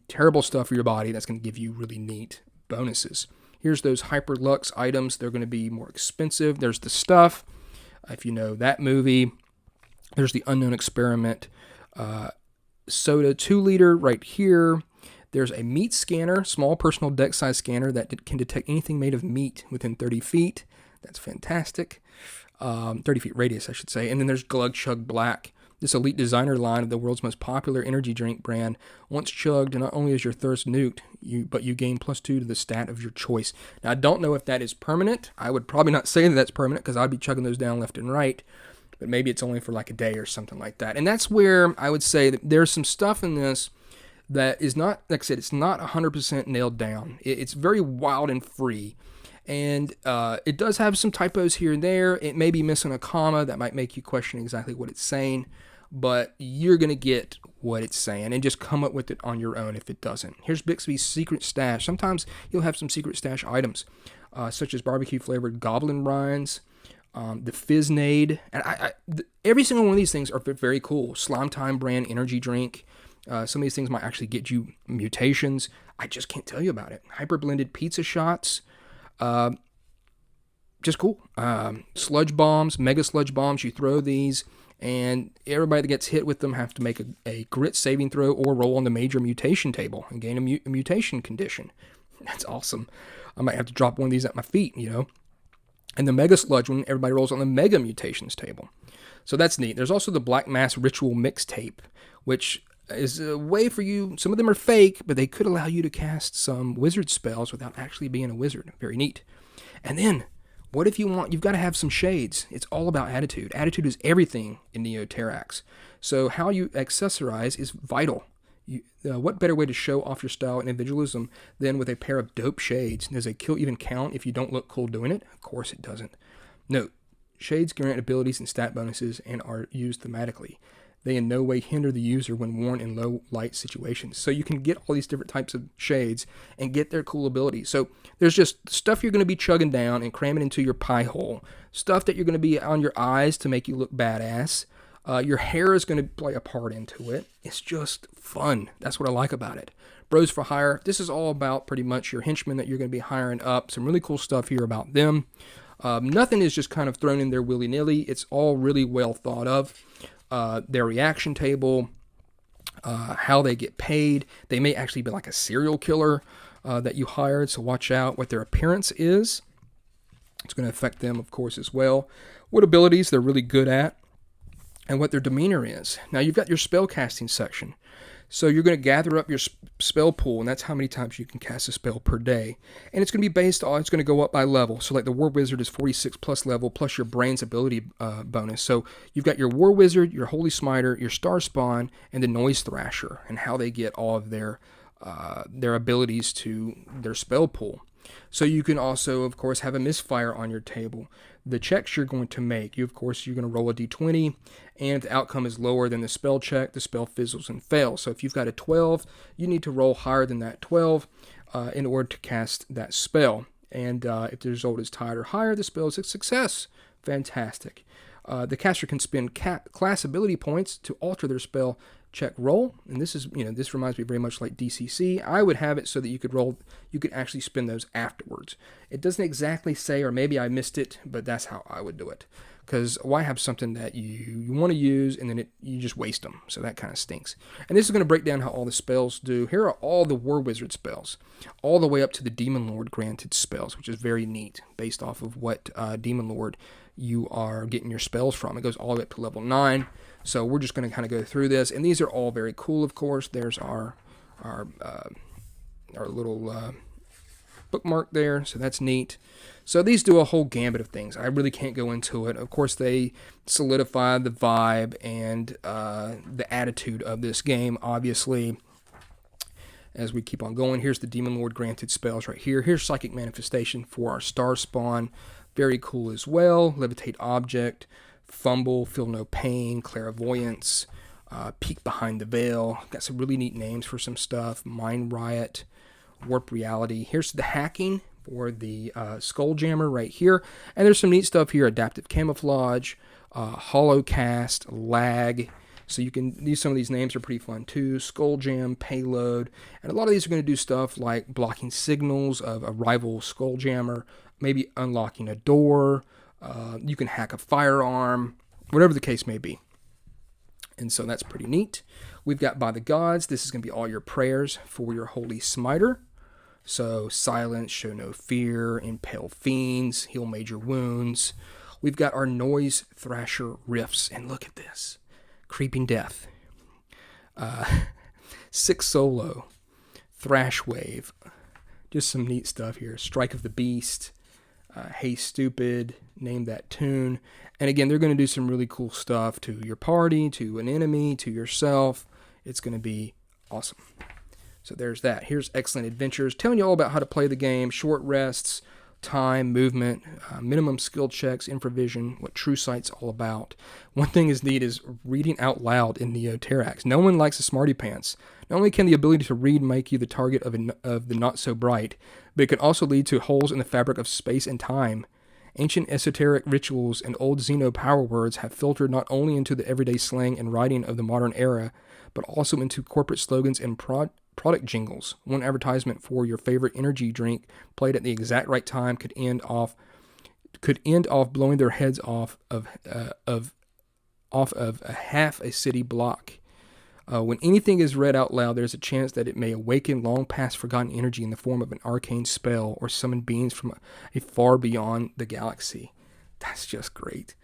terrible stuff for your body that's going to give you really neat bonuses. Here's those Hyperlux items. They're going to be more expensive. There's the stuff, if you know that movie. There's the Unknown Experiment soda 2 liter right here. There's a meat scanner, small personal deck size scanner that can detect anything made of meat within 30 feet. That's fantastic. 30 feet radius, I should say. And then there's Glug Chug Black, this elite designer line of the world's most popular energy drink brand. Once chugged, not only is your thirst nuked, but you gain +2 to the stat of your choice. Now, I don't know if that is permanent. I would probably not say that that's permanent because I'd be chugging those down left and right. But maybe it's only for like a day or something like that. And that's where I would say that there's some stuff in this that is not, like I said, it's not 100% nailed down. It's very wild and free. And it does have some typos here and there. It may be missing a comma that might make you question exactly what it's saying. But you're going to get what it's saying and just come up with it on your own if it doesn't. Here's Bixby's secret stash. Sometimes you'll have some secret stash items, such as barbecue-flavored goblin rinds, the Fizznade, and every single one of these things are very cool. Slime Time brand energy drink. Some of these things might actually get you mutations. I just can't tell you about it. Hyper blended pizza shots. Just cool. Sludge bombs, mega sludge bombs. You throw these, and everybody that gets hit with them have to make a grit saving throw or roll on the major mutation table and gain a mutation condition. That's awesome. I might have to drop one of these at my feet, And the Mega Sludge one, everybody rolls on the Mega Mutations table. So that's neat. There's also the Black Mass Ritual Mixtape, which is a way for you. Some of them are fake, but they could allow you to cast some wizard spells without actually being a wizard. Very neat. And then, what if you've got to have some shades. It's all about attitude. Attitude is everything in Neo-Terax. So how you accessorize is vital. What better way to show off your style and individualism than with a pair of dope shades? Does a kill even count if you don't look cool doing it? Of course it doesn't. Note, shades grant abilities and stat bonuses and are used thematically. They in no way hinder the user when worn in low light situations. So you can get all these different types of shades and get their cool abilities. So there's just stuff you're going to be chugging down and cramming into your pie hole. Stuff that you're going to be on your eyes to make you look badass. Your hair is going to play a part into it. It's just fun. That's what I like about it. Bros for Hire. This is all about pretty much your henchmen that you're going to be hiring up. Some really cool stuff here about them. Nothing is just kind of thrown in there willy-nilly. It's all really well thought of. Their reaction table, how they get paid. They may actually be like a serial killer that you hired, so watch out. What their appearance is. It's going to affect them, of course, as well. What abilities they're really good at. And what their demeanor is. Now, you've got your spellcasting section. So you're going to gather up your spell pool, and that's how many times you can cast a spell per day. And it's going to be it's going to go up by level. So like the War Wizard is 46 plus level, plus your Brain's ability bonus. So you've got your War Wizard, your Holy Smiter, your Star Spawn, and the Noise Thrasher, and how they get all of their abilities to their spell pool. So you can also, of course, have a misfire on your table. The checks you're going to make, you're going to roll a d20, and if the outcome is lower than the spell check, the spell fizzles and fails. So if you've got a 12, you need to roll higher than that 12 in order to cast that spell. And if the result is tied or higher, the spell is a success. Fantastic. The caster can spend class ability points to alter their spell check roll, and this reminds me very much like DCC. I would have it so that you could actually spend those afterwards. It doesn't exactly say, or maybe I missed it, but that's how I would do it. Because why have something that you want to use and then you just waste them? So that kind of stinks. And this is going to break down how all the spells do. Here are all the War Wizard spells, all the way up to the Demon Lord granted spells, which is very neat, based off of what Demon Lord you are getting your spells from. It goes all the way up to level 9. So we're just going to kind of go through this, and these are all very cool, of course. There's our little bookmark there, so that's neat. So these do a whole gambit of things. I really can't go into it. Of course, they solidify the vibe and the attitude of this game, obviously. as we keep on going. Here's the Demon Lord granted spells right here. Here's Psychic Manifestation for our Star Spawn. Very cool as well. Levitate Object, Fumble, Feel No Pain, Clairvoyance, Peek Behind the Veil. Got some really neat names for some stuff. Mind Riot, Warp Reality. Here's the hacking for the Skulljammer right here. And there's some neat stuff here. Adaptive Camouflage, Hollowcast, Lag. So you can, some of these names are pretty fun too. Skulljam, Payload. And a lot of these are going to do stuff like blocking signals of a rival Skulljammer, maybe unlocking a door. You can hack a firearm, whatever the case may be. And so that's pretty neat. We've got By the Gods. This is going to be all your prayers for your Holy Smiter. So Silence, Show No Fear, Impale Fiends, Heal Major Wounds. We've got our Noise Thrasher Riffs. And look at this. Creeping Death. 6 Solo. Thrash Wave. Just some neat stuff here. Strike of the Beast. Hey Stupid. Name That Tune. And again, they're going to do some really cool stuff to your party, to an enemy, to yourself. It's going to be awesome. So there's that. Here's Excellent Adventures, telling you all about how to play the game, short rests, time, movement, minimum skill checks, infravision, what True Sight's all about. One thing is neat is reading out loud in Neo-Terax. No one likes a smarty pants. Not only can the ability to read make you the target of the not so bright, but it can also lead to holes in the fabric of space and time. Ancient esoteric rituals and old Xeno power words have filtered not only into the everyday slang and writing of the modern era, but also into corporate slogans and product jingles. One advertisement for your favorite energy drink played at the exact right time could end off blowing their heads off of a half a city block. When anything is read out loud, there's a chance that it may awaken long past forgotten energy in the form of an arcane spell or summon beings from a far beyond the galaxy. That's just great.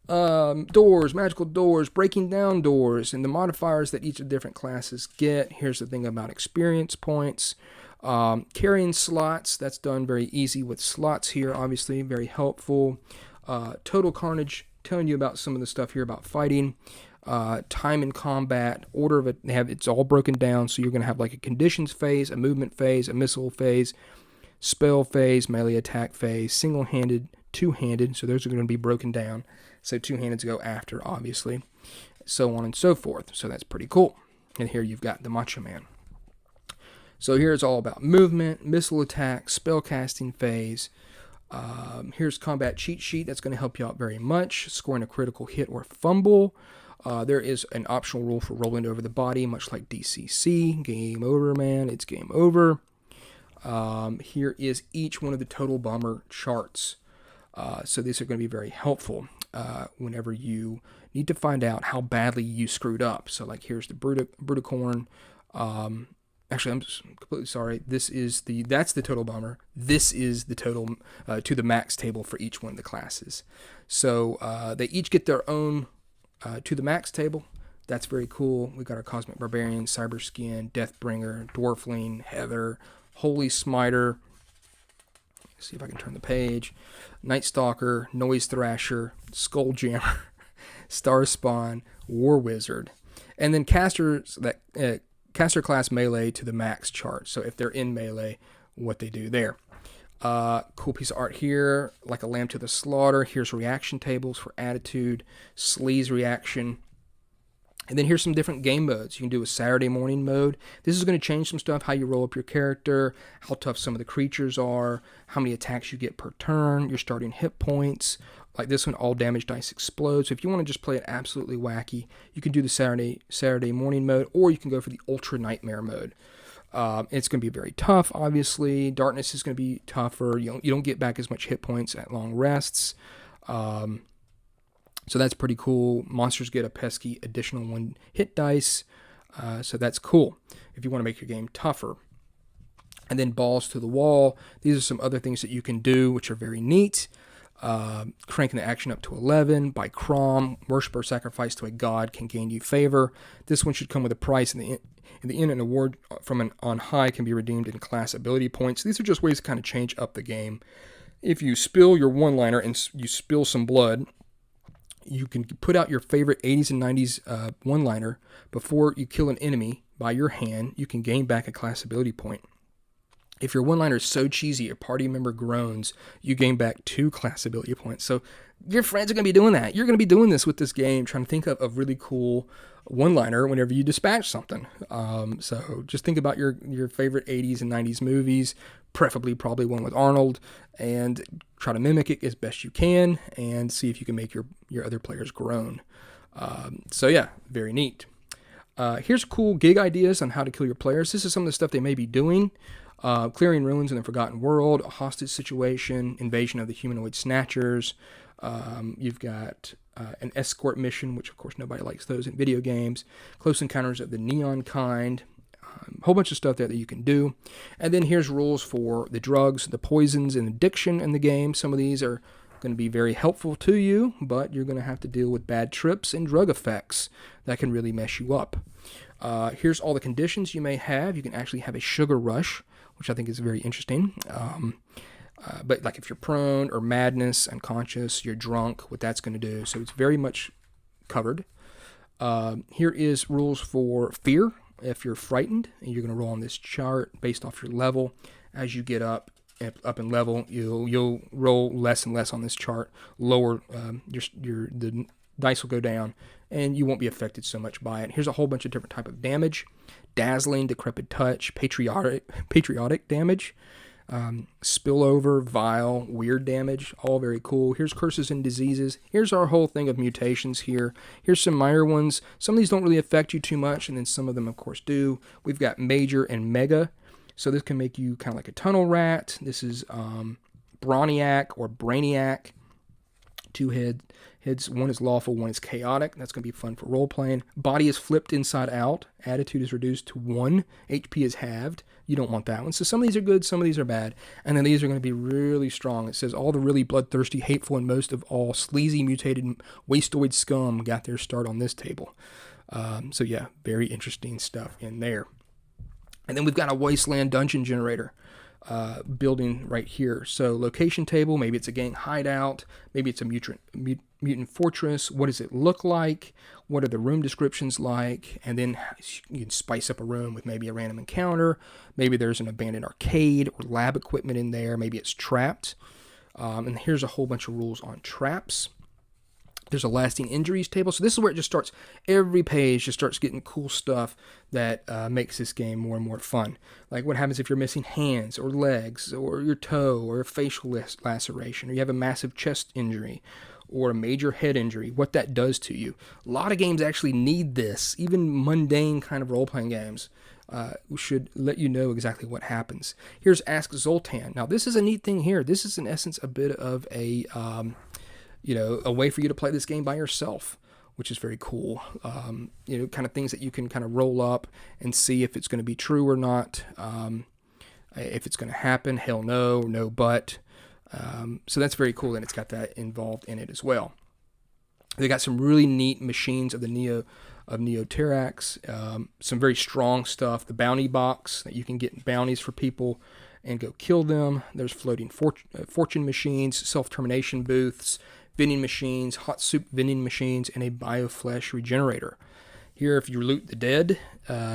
Doors, magical doors, breaking down doors, and the modifiers that each of the different classes get. Here's the thing about experience points. Carrying slots, that's done very easy with slots here, obviously, very helpful. Total Carnage, telling you about some of the stuff here about fighting. Time in combat, order of it, it's all broken down, so you're going to have like a conditions phase, a movement phase, a missile phase, spell phase, melee attack phase, single-handed, two-handed, so those are going to be broken down. So two-handed to go after, obviously, so on and so forth. So that's pretty cool. And here you've got the Macho Man. So here it's all about movement, missile attack, spellcasting phase. Here's combat cheat sheet. That's going to help you out very much. Scoring a critical hit or fumble. There is an optional rule for rolling over the body, much like DCC. Game over, man. It's game over. Here is each one of the Total Bomber charts. So these are going to be very helpful whenever you need to find out how badly you screwed up. So like here's the Bruticorn. Actually, I'm just completely sorry. That's the Total Bomber. This is the total to the max table for each one of the classes. So they each get their own to the max table. That's very cool. We got our Cosmic Barbarian, Cyberskin, Deathbringer, Dwarfling, Heather, Holy Smiter. Let's see if I can turn the page. Night Stalker, Noise Thrasher, Skulljammer, Star Spawn, War Wizard, and then casters that caster class melee to the max chart. So if they're in melee, what they do there. Cool piece of art here, like a lamb to the slaughter. Here's reaction tables for attitude, sleaze reaction. And then here's some different game modes. You can do a Saturday morning mode. This is going to change some stuff, how you roll up your character, how tough some of the creatures are, how many attacks you get per turn, your starting hit points. Like this one, all damage dice explode. So if you want to just play it absolutely wacky, you can do the Saturday morning mode, or you can go for the Ultra Nightmare mode. It's going to be very tough, obviously. Darkness is going to be tougher. You don't get back as much hit points at long rests. So that's pretty cool. Monsters get a pesky additional 1 hit dice. So that's cool if you want to make your game tougher. And then balls to the wall. These are some other things that you can do, which are very neat. Cranking the action up to 11. By Crom, worship or sacrifice to a god can gain you favor. This one should come with a price. In the end, an award from on high can be redeemed in class ability points. These are just ways to kind of change up the game. If you spill your one-liner and you spill some blood, You can put out your favorite 80s and 90s one-liner before you kill an enemy by your hand. You can gain back a class ability point. If your one-liner is so cheesy, your party member groans, you gain back 2 class ability points. So your friends are going to be doing that. You're going to be doing this with this game, trying to think of a really cool one-liner whenever you dispatch something. So just think about your favorite 80s and 90s movies, preferably probably one with Arnold, and try to mimic it as best you can and see if you can make your other players groan. So yeah, very neat. Here's cool gig ideas on how to kill your players. This is some of the stuff they may be doing. Clearing ruins in the Forgotten World, a hostage situation, invasion of the humanoid snatchers. You've got an escort mission, which of course nobody likes those in video games. Close encounters of the neon kind. A whole bunch of stuff there that you can do. And then here's rules for the drugs, the poisons, and addiction in the game. Some of these are going to be very helpful to you, but you're going to have to deal with bad trips and drug effects that can really mess you up. Here's all the conditions you may have. You can actually have a sugar rush, which I think is very interesting. But like if you're prone or madness, unconscious, you're drunk, what that's going to do. So it's very much covered. Here is rules for fear. If you're frightened, and you're going to roll on this chart based off your level. As you get up in level, you'll roll less and less on this chart. Lower, the dice will go down, and you won't be affected so much by it. Here's a whole bunch of different type of damage: dazzling, decrepit touch, patriotic damage, spillover, vile, weird damage, all very cool. Here's curses and diseases. Here's our whole thing of mutations here. Here's some minor ones. Some of these don't really affect you too much, and then some of them, of course, do. We've got major and mega. So this can make you kind of like a tunnel rat. This is Broniac or Brainiac. 2 heads. One is lawful, one is chaotic. That's going to be fun for role-playing. Body is flipped inside out. Attitude is reduced to 1. HP is halved. You don't want that one. So some of these are good, some of these are bad. And then these are going to be really strong. It says all the really bloodthirsty, hateful, and most of all sleazy, mutated, wasteoid scum got their start on this table. So yeah, very interesting stuff in there. And then we've got a Wasteland dungeon generator. Building right here. So location table, maybe it's a gang hideout, maybe it's a mutant fortress. What does it look like? What are the room descriptions like? And then you can spice up a room with maybe a random encounter. Maybe there's an abandoned arcade or lab equipment in there. Maybe it's trapped. And here's a whole bunch of rules on traps. There's a lasting injuries table. So this is where it just starts. Every page just starts getting cool stuff that makes this game more and more fun. Like what happens if you're missing hands or legs or your toe or a facial laceration, or you have a massive chest injury or a major head injury, what that does to you. A lot of games actually need this. Even mundane kind of role-playing games should let you know exactly what happens. Here's Ask Zoltan. Now this is a neat thing here. This is in essence a bit of a way for you to play this game by yourself, which is very cool. Kind of things that you can kind of roll up and see if it's going to be true or not. If it's going to happen, hell no but. So that's very cool, and it's got that involved in it as well. They got some really neat machines of the Neoterrax, some very strong stuff. The bounty box that you can get bounties for people and go kill them. There's floating fortune machines, self-termination booths, vending machines, hot soup vending machines, and a bioflesh regenerator. Here, if you loot the dead,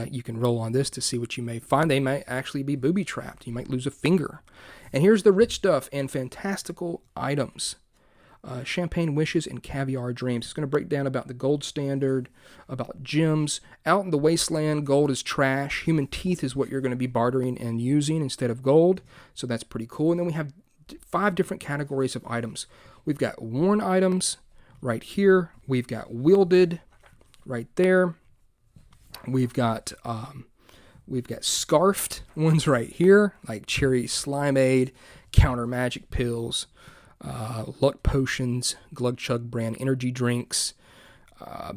you can roll on this to see what you may find. They might actually be booby-trapped. You might lose a finger. And here's the rich stuff and fantastical items. Champagne wishes and caviar dreams. It's going to break down about the gold standard, about gems. Out in the wasteland, gold is trash. Human teeth is what you're going to be bartering and using instead of gold. So that's pretty cool. And then we have 5 different categories of items. We've got worn items right here. We've got wielded right there. We've got scarfed ones right here, like cherry slimeade, counter magic pills, luck potions, Glug Chug brand energy drinks,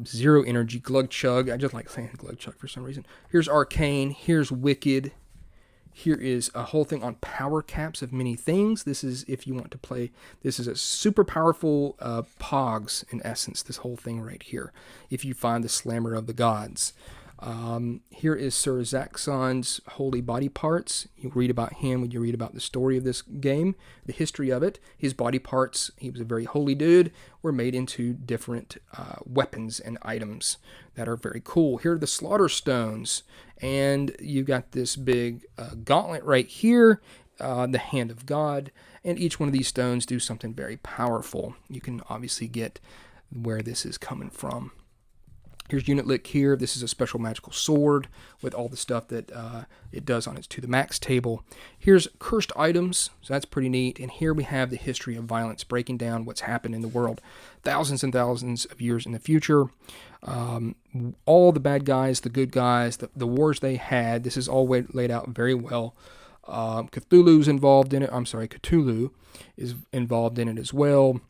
zero energy Glug Chug. I just like saying Glug Chug for some reason. Here's arcane. Here's wicked. Here is a whole thing on power caps of many things. This is if you want to play. This is a super powerful Pogs, in essence, this whole thing right here. If you find the Slammer of the Gods. Here is Sir Zaxxon's holy body parts. You read about him when you read about the story of this game, the history of it. His body parts, he was a very holy dude, were made into different weapons and items that are very cool. Here are the slaughter stones, and you've got this big gauntlet right here, the hand of God, and each one of these stones do something very powerful. You can obviously get where this is coming from. Here's Unit Lick here. This is a special magical sword with all the stuff that it does on its to the max table. Here's cursed items, so that's pretty neat. And here we have the history of violence, breaking down what's happened in the world thousands and thousands of years in the future. All the bad guys, the good guys, the wars they had. This is all laid out very well. Cthulhu's involved in it. Cthulhu is involved in it as well.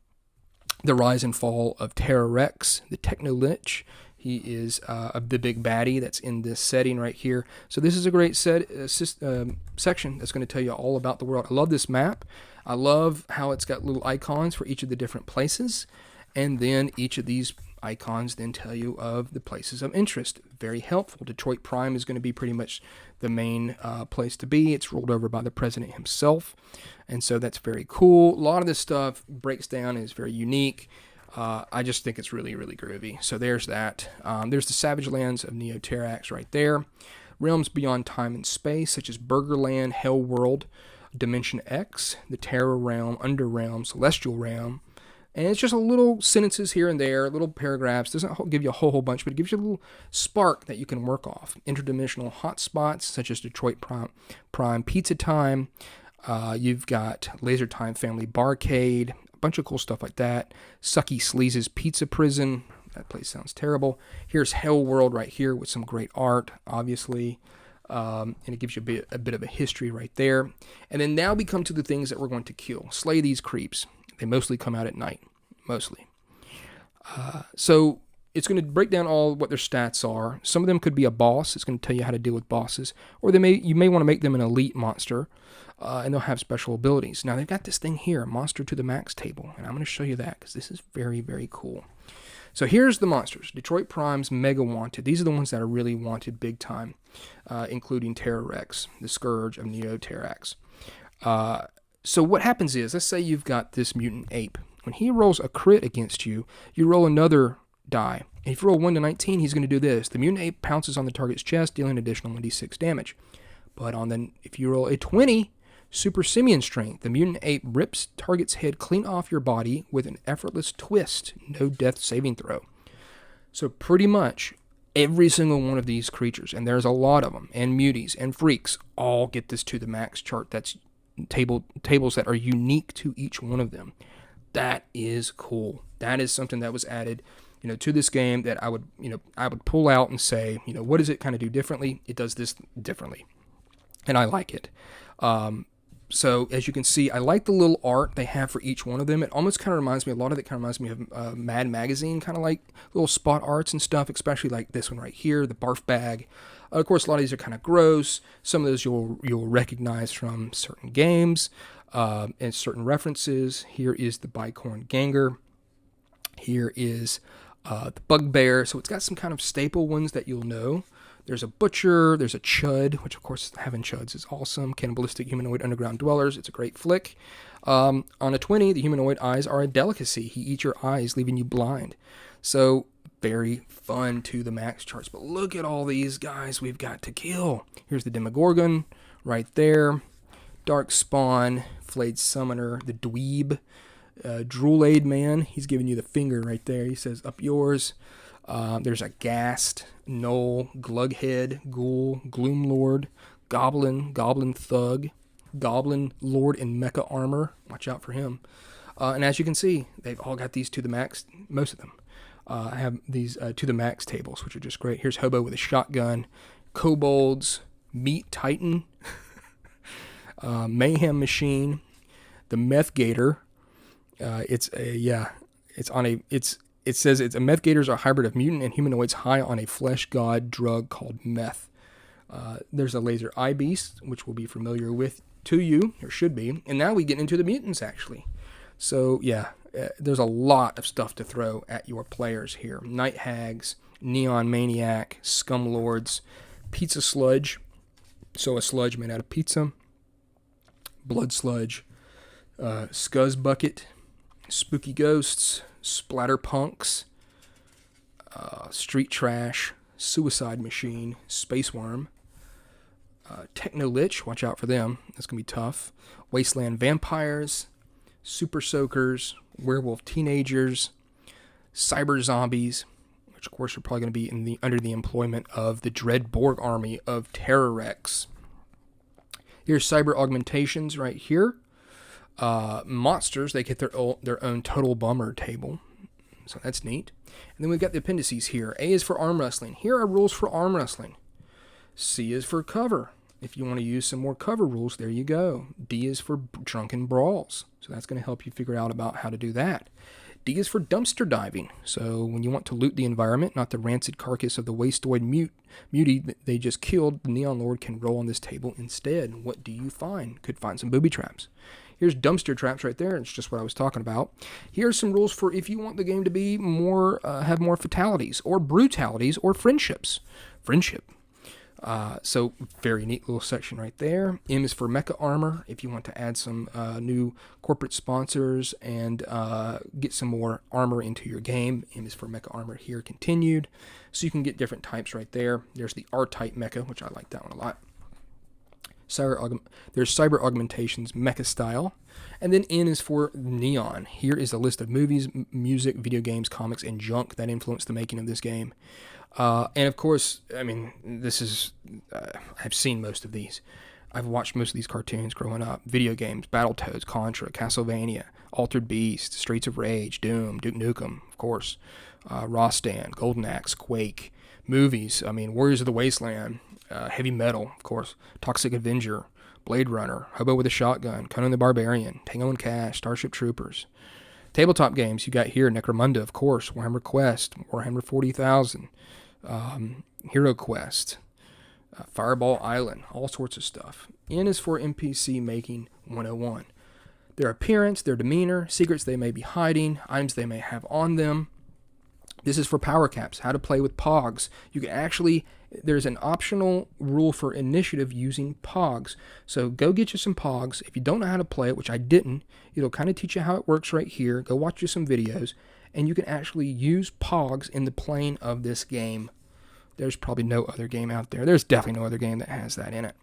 The rise and fall of Ttrpg, the Techno-Lich. He is the big baddie that's in this setting right here. So this is a great section that's going to tell you all about the world. I love this map. I love how it's got little icons for each of the different places. And then each of these icons then tell you of the places of interest. Very helpful. Detroit Prime is going to be pretty much the main place to be. It's ruled over by the president himself. And so that's very cool. A lot of this stuff breaks down and is very unique. I just think it's really, really groovy. So there's that. There's the Savage Lands of Neo-Ttrpg right there. Realms beyond time and space, such as Burgerland, Hell World, Dimension X, the Terror Realm, Underrealm, Celestial Realm. And it's just a little sentences here and there, little paragraphs. Doesn't give you a whole bunch, but it gives you a little spark that you can work off. Interdimensional hotspots, such as Detroit Prime Pizza Time. You've got Laser Time Family Barcade. Bunch of cool stuff like that. Sucky Sleaze's Pizza Prison. That place sounds terrible. Here's Hell World right here with some great art, obviously. And it gives you a bit of a history right there. And then now we come to the things that we're going to kill. Slay these creeps. They mostly come out at night. Mostly. So it's going to break down all what their stats are. Some of them could be a boss. It's going to tell you how to deal with bosses. Or you may want to make them an elite monster. And they'll have special abilities. Now, they've got this thing here, a monster to the max table. And I'm going to show you that because this is very, very cool. So here's the monsters. Detroit Prime's Mega Wanted. These are the ones that are really wanted big time, including Ttrpg, the Scourge of Neo-Ttrpg. So what happens is, let's say you've got this mutant ape. When he rolls a crit against you, you roll another die. And if you roll 1 to 19, he's going to do this. The mutant ape pounces on the target's chest, dealing additional 1d6 damage. But if you roll a 20... Super Simian Strength. The mutant ape rips target's head clean off your body with an effortless twist. No death saving throw. So pretty much every single one of these creatures, and there's a lot of them, and muties and freaks, all get this to the max chart. That's tables that are unique to each one of them. That is cool. That is something that was added, to this game that I would pull out and say, what does it kind of do differently? It does this differently, and I like it. So as you can see, I like the little art they have for each one of them. It almost kind of reminds me, a lot of it kind of reminds me of Mad Magazine, kind of like little spot arts and stuff, especially like this one right here, the barf bag. Of course, a lot of these are kind of gross. Some of those you'll recognize from certain games and certain references. Here is the Bicorn Ganger. Here is the Bugbear. So it's got some kind of staple ones that you'll know. There's a Butcher, there's a Chud, which of course having Chuds is awesome. Cannibalistic Humanoid Underground Dwellers, it's a great flick. On a 20, the humanoid eyes are a delicacy. He eats your eyes, leaving you blind. So very fun to the max charts. But look at all these guys we've got to kill. Here's the Demogorgon right there. Dark Spawn, Flayed Summoner, the Dweeb, Droolade Man. He's giving you the finger right there. He says, up yours. There's a Ghast, Knoll, Glughead, Ghoul, Gloomlord, Goblin Thug, Goblin Lord in Mecha Armor. Watch out for him. And as you can see, they've all got these to the max, most of them. Have these to the max tables, which are just great. Here's Hobo with a shotgun, Kobolds, Meat Titan, Mayhem Machine, the Meth Gator. It says it's a meth gators are a hybrid of mutant and humanoids high on a flesh god drug called meth. There's a laser eye beast, which will be familiar with to you, or should be. And now we get into the mutants, actually. So, yeah, there's a lot of stuff to throw at your players here. Night hags, Neon Maniac, Scumlords, Pizza Sludge, so a sludge made out of pizza, Blood Sludge, Scuzz Bucket, Spooky Ghosts, Splatter Punks, Street Trash, Suicide Machine, Space Worm, Techno Lich, watch out for them, that's going to be tough, Wasteland Vampires, Super Soakers, Werewolf Teenagers, Cyber Zombies, which of course are probably going to be under the employment of the Dread Borg army of Terrorx. Here's Cyber Augmentations right here. Monsters, they get their own Total Bummer table, so that's neat. And then we've got the appendices here. A is for arm wrestling. Here are rules for arm wrestling. C is for cover. If you want to use some more cover rules, there you go. D is for drunken brawls. So that's going to help you figure out about how to do that. D is for dumpster diving. So when you want to loot the environment, not the rancid carcass of the wastoid mutie that they just killed, the Neon Lord can roll on this table instead. What do you find? Could find some booby traps. Here's dumpster traps right there. It's just what I was talking about. Here's some rules for if you want the game to be more, have more fatalities or brutalities or friendships. Friendship. So very neat little section right there. M is for mecha armor. If you want to add some new corporate sponsors and get some more armor into your game, M is for mecha armor here continued. So you can get different types right there. There's the R-type mecha, which I like that one a lot. There's cyber augmentations, mecha style. And then N is for neon. Here is a list of movies, music, video games, comics, and junk that influenced the making of this game. And of course, I mean, this is, I've seen most of these. I've watched most of these cartoons growing up. Video games, Battletoads, Contra, Castlevania, Altered Beast, Streets of Rage, Doom, Duke Nukem, of course, Rostand, Golden Axe, Quake. Movies, I mean, Warriors of the Wasteland, Heavy Metal, of course, Toxic Avenger, Blade Runner, Hobo with a Shotgun, Conan the Barbarian, Tango and Cash, Starship Troopers. Tabletop games, you got here Necromunda, of course, Warhammer Quest, Warhammer 40,000, Hero Quest, Fireball Island, all sorts of stuff. N is for NPC making 101. Their appearance, their demeanor, secrets they may be hiding, items they may have on them. This is for power caps, how to play with pogs. You can actually, there's an optional rule for initiative using pogs. So go get you some pogs. If you don't know how to play it, which I didn't, it'll kind of teach you how it works right here. Go watch you some videos, and you can actually use pogs in the plane of this game. There's probably no other game out there. There's definitely no other game that has that in it.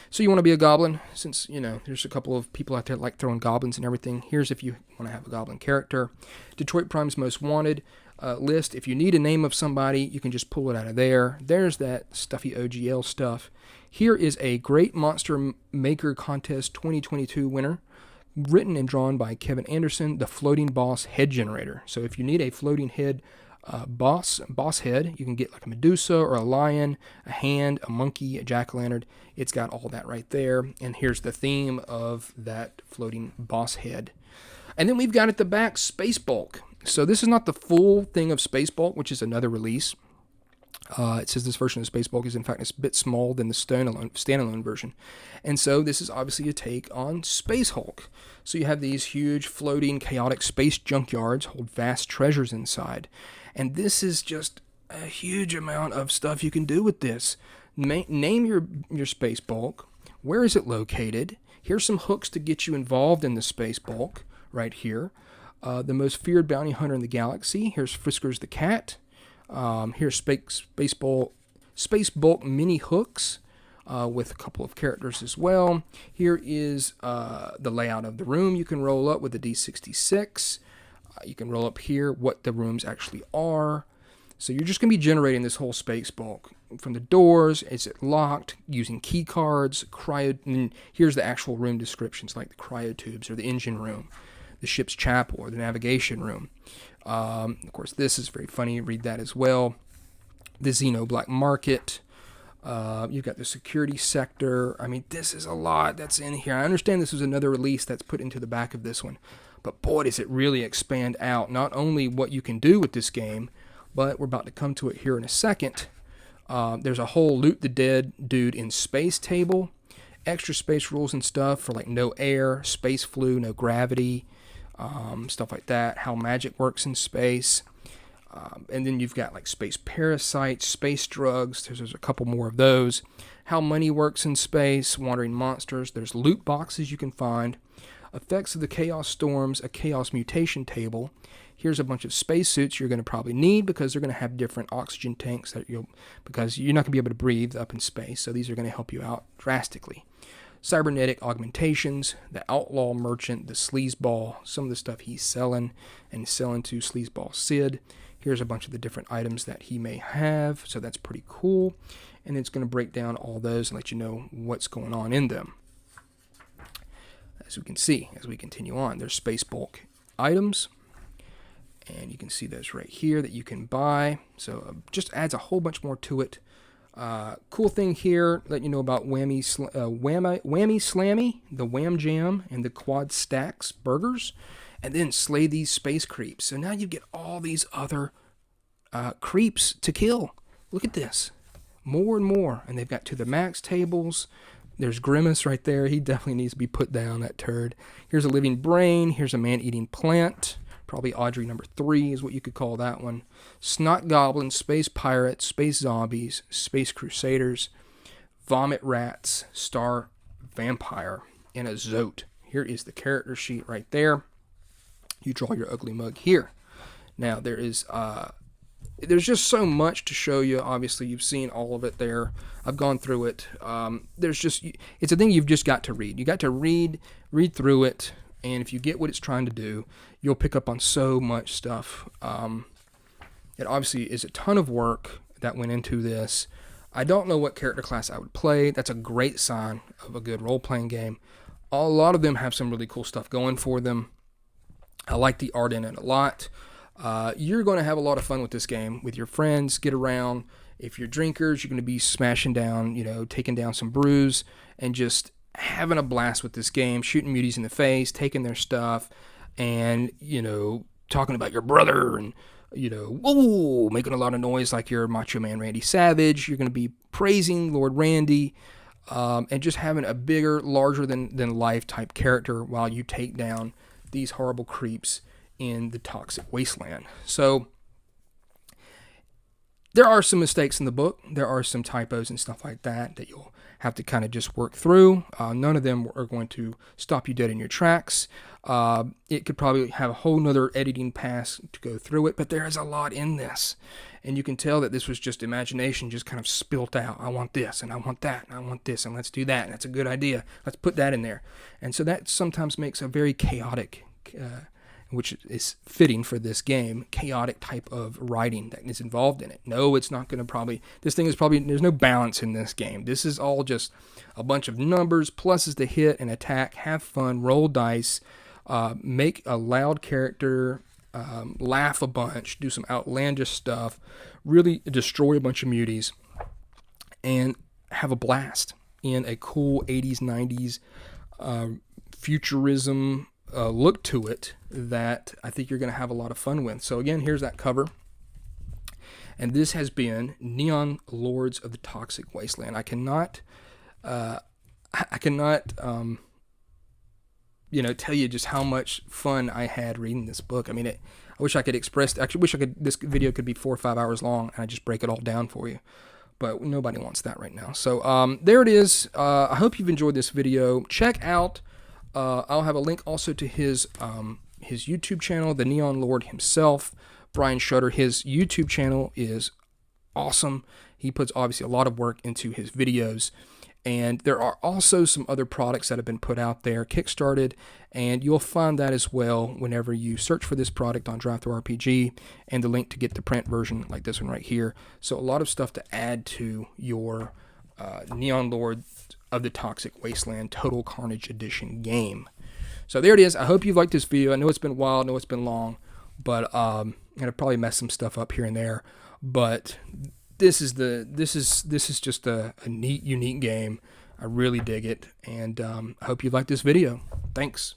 So you want to be a goblin, since, you know, there's a couple of people out there that like throwing goblins and everything. Here's if you want to have a goblin character. Detroit Prime's Most Wanted list. If you need a name of somebody, you can just pull it out of there. There's that stuffy OGL stuff. Here is a Great Monster Maker Contest 2022 winner, written and drawn by Kevin Anderson, the Floating Boss Head Generator. So if you need a floating head boss head, you can get like a Medusa or a lion, a hand, a monkey, a jack-o'-lantern. It's got all that right there. And here's the theme of that floating boss head. And then we've got at the back Space Bulk. So this is not the full thing of Space Bulk, which is another release. It says this version of Space Bulk is in fact a bit small than the standalone version. And so this is obviously a take on Space Hulk. So you have these huge floating chaotic space junkyards hold vast treasures inside. And this is just a huge amount of stuff you can do with this. Name your Space Bulk. Where is it located? Here's some hooks to get you involved in the Space Bulk right here. The most feared bounty hunter in the galaxy. Here's Friskers the cat. Here's Space Bulk mini hooks with a couple of characters as well. Here is the layout of the room you can roll up with the D66. You can roll up here what the rooms actually are. So you're just going to be generating this whole Space Bulk. From the doors, is it locked, using key cards, and here's the actual room descriptions like the cryotubes or the engine room, the ship's chapel or the navigation room. Of course, this is very funny. Read that as well. The Xeno Black Market. You've got the security sector. I mean, this is a lot that's in here. I understand this was another release that's put into the back of this one. But boy, does it really expand out not only what you can do with this game, but we're about to come to it here in a second. There's a whole Loot the Dead Dude in Space table. Extra space rules and stuff for like no air, space flu, no gravity, stuff like that. How magic works in space. And then you've got like space parasites, space drugs. There's a couple more of those. How money works in space, wandering monsters. There's loot boxes you can find. Effects of the chaos storms, a chaos mutation table. Here's a bunch of spacesuits you're going to probably need because they're going to have different oxygen tanks because you're not going to be able to breathe up in space. So these are going to help you out drastically. Cybernetic augmentations, the outlaw merchant, the sleazeball, some of the stuff he's selling and selling to sleazeball Sid. Here's a bunch of the different items that he may have, so that's pretty cool. And it's going to break down all those and let you know what's going on in them. As we can see, as we continue on, there's space bulk items. And you can see those right here that you can buy. So just adds a whole bunch more to it. Cool thing here, letting you know about Whammy Slammy, the Wham Jam, and the Quad Stacks burgers. And then slay these space creeps. So now you get all these other creeps to kill. Look at this. More and more. And they've got to the max tables. There's Grimace right there. He definitely needs to be put down, that turd. Here's a living brain. Here's a man-eating plant. Probably Audrey number 3 is what you could call that one. Snot goblins, space pirates, space zombies, space crusaders, vomit rats, star vampire, and a zote. Here is the character sheet right there. You draw your ugly mug here. Now there's just so much to show you. Obviously you've seen all of it there. I've gone through it. It's a thing you've just got to read. You got to read through it, and if you get what it's trying to do, you'll pick up on so much stuff. It obviously is a ton of work that went into this. I don't know what character class I would play. That's a great sign of a good role-playing game. A lot of them have some really cool stuff going for them. I like the art in it a lot. You're going to have a lot of fun with this game with your friends. Get around. If you're drinkers, you're going to be smashing down, taking down some brews and just having a blast with this game, shooting muties in the face, taking their stuff, and, talking about your brother and, whoa, making a lot of noise like you're Macho Man Randy Savage. You're going to be praising Lord Randy and just having a bigger, larger than life type character while you take down these horrible creeps in the toxic wasteland. So there are some mistakes in the book. There are some typos and stuff like that you'll have to kind of just work through. None of them are going to stop you dead in your tracks. It could probably have a whole nother editing pass to go through it, but there is a lot in this. And you can tell that this was just imagination just kind of spilt out. I want this, and I want that, and I want this, and let's do that, and that's a good idea. Let's put that in there. And so that sometimes makes a very chaotic, which is fitting for this game, chaotic type of writing that is involved in it. No, it's not going to there's no balance in this game. This is all just a bunch of numbers, pluses to hit and attack, have fun, roll dice, make a loud character, laugh a bunch, do some outlandish stuff, really destroy a bunch of muties, and have a blast in a cool 80s, 90s futurism look to it that I think you're going to have a lot of fun with. So again, here's that cover. And this has been Neon Lords of the Toxic Wasteland. I cannot tell you just how much fun I had reading this book. I mean, I wish I could this video could be 4 or 5 hours long and I just break it all down for you. But nobody wants that right now. So there it is. I hope you've enjoyed this video. Check out, I'll have a link also to his YouTube channel, the Neon Lord himself, Brian Shutter. His YouTube channel is awesome. He puts obviously a lot of work into his videos. And there are also some other products that have been put out there, kickstarted, and you'll find that as well whenever you search for this product on Ttrpg, and the link to get the print version like this one right here. So a lot of stuff to add to your Neon Lord of the Toxic Wasteland Total Carnage Edition game. So there it is. I hope you've liked this video. I know it's been a while, I know it's been long, but I'm gonna probably mess some stuff up here and there. But this is just a neat, unique game. I really dig it, and I hope you like this video. Thanks.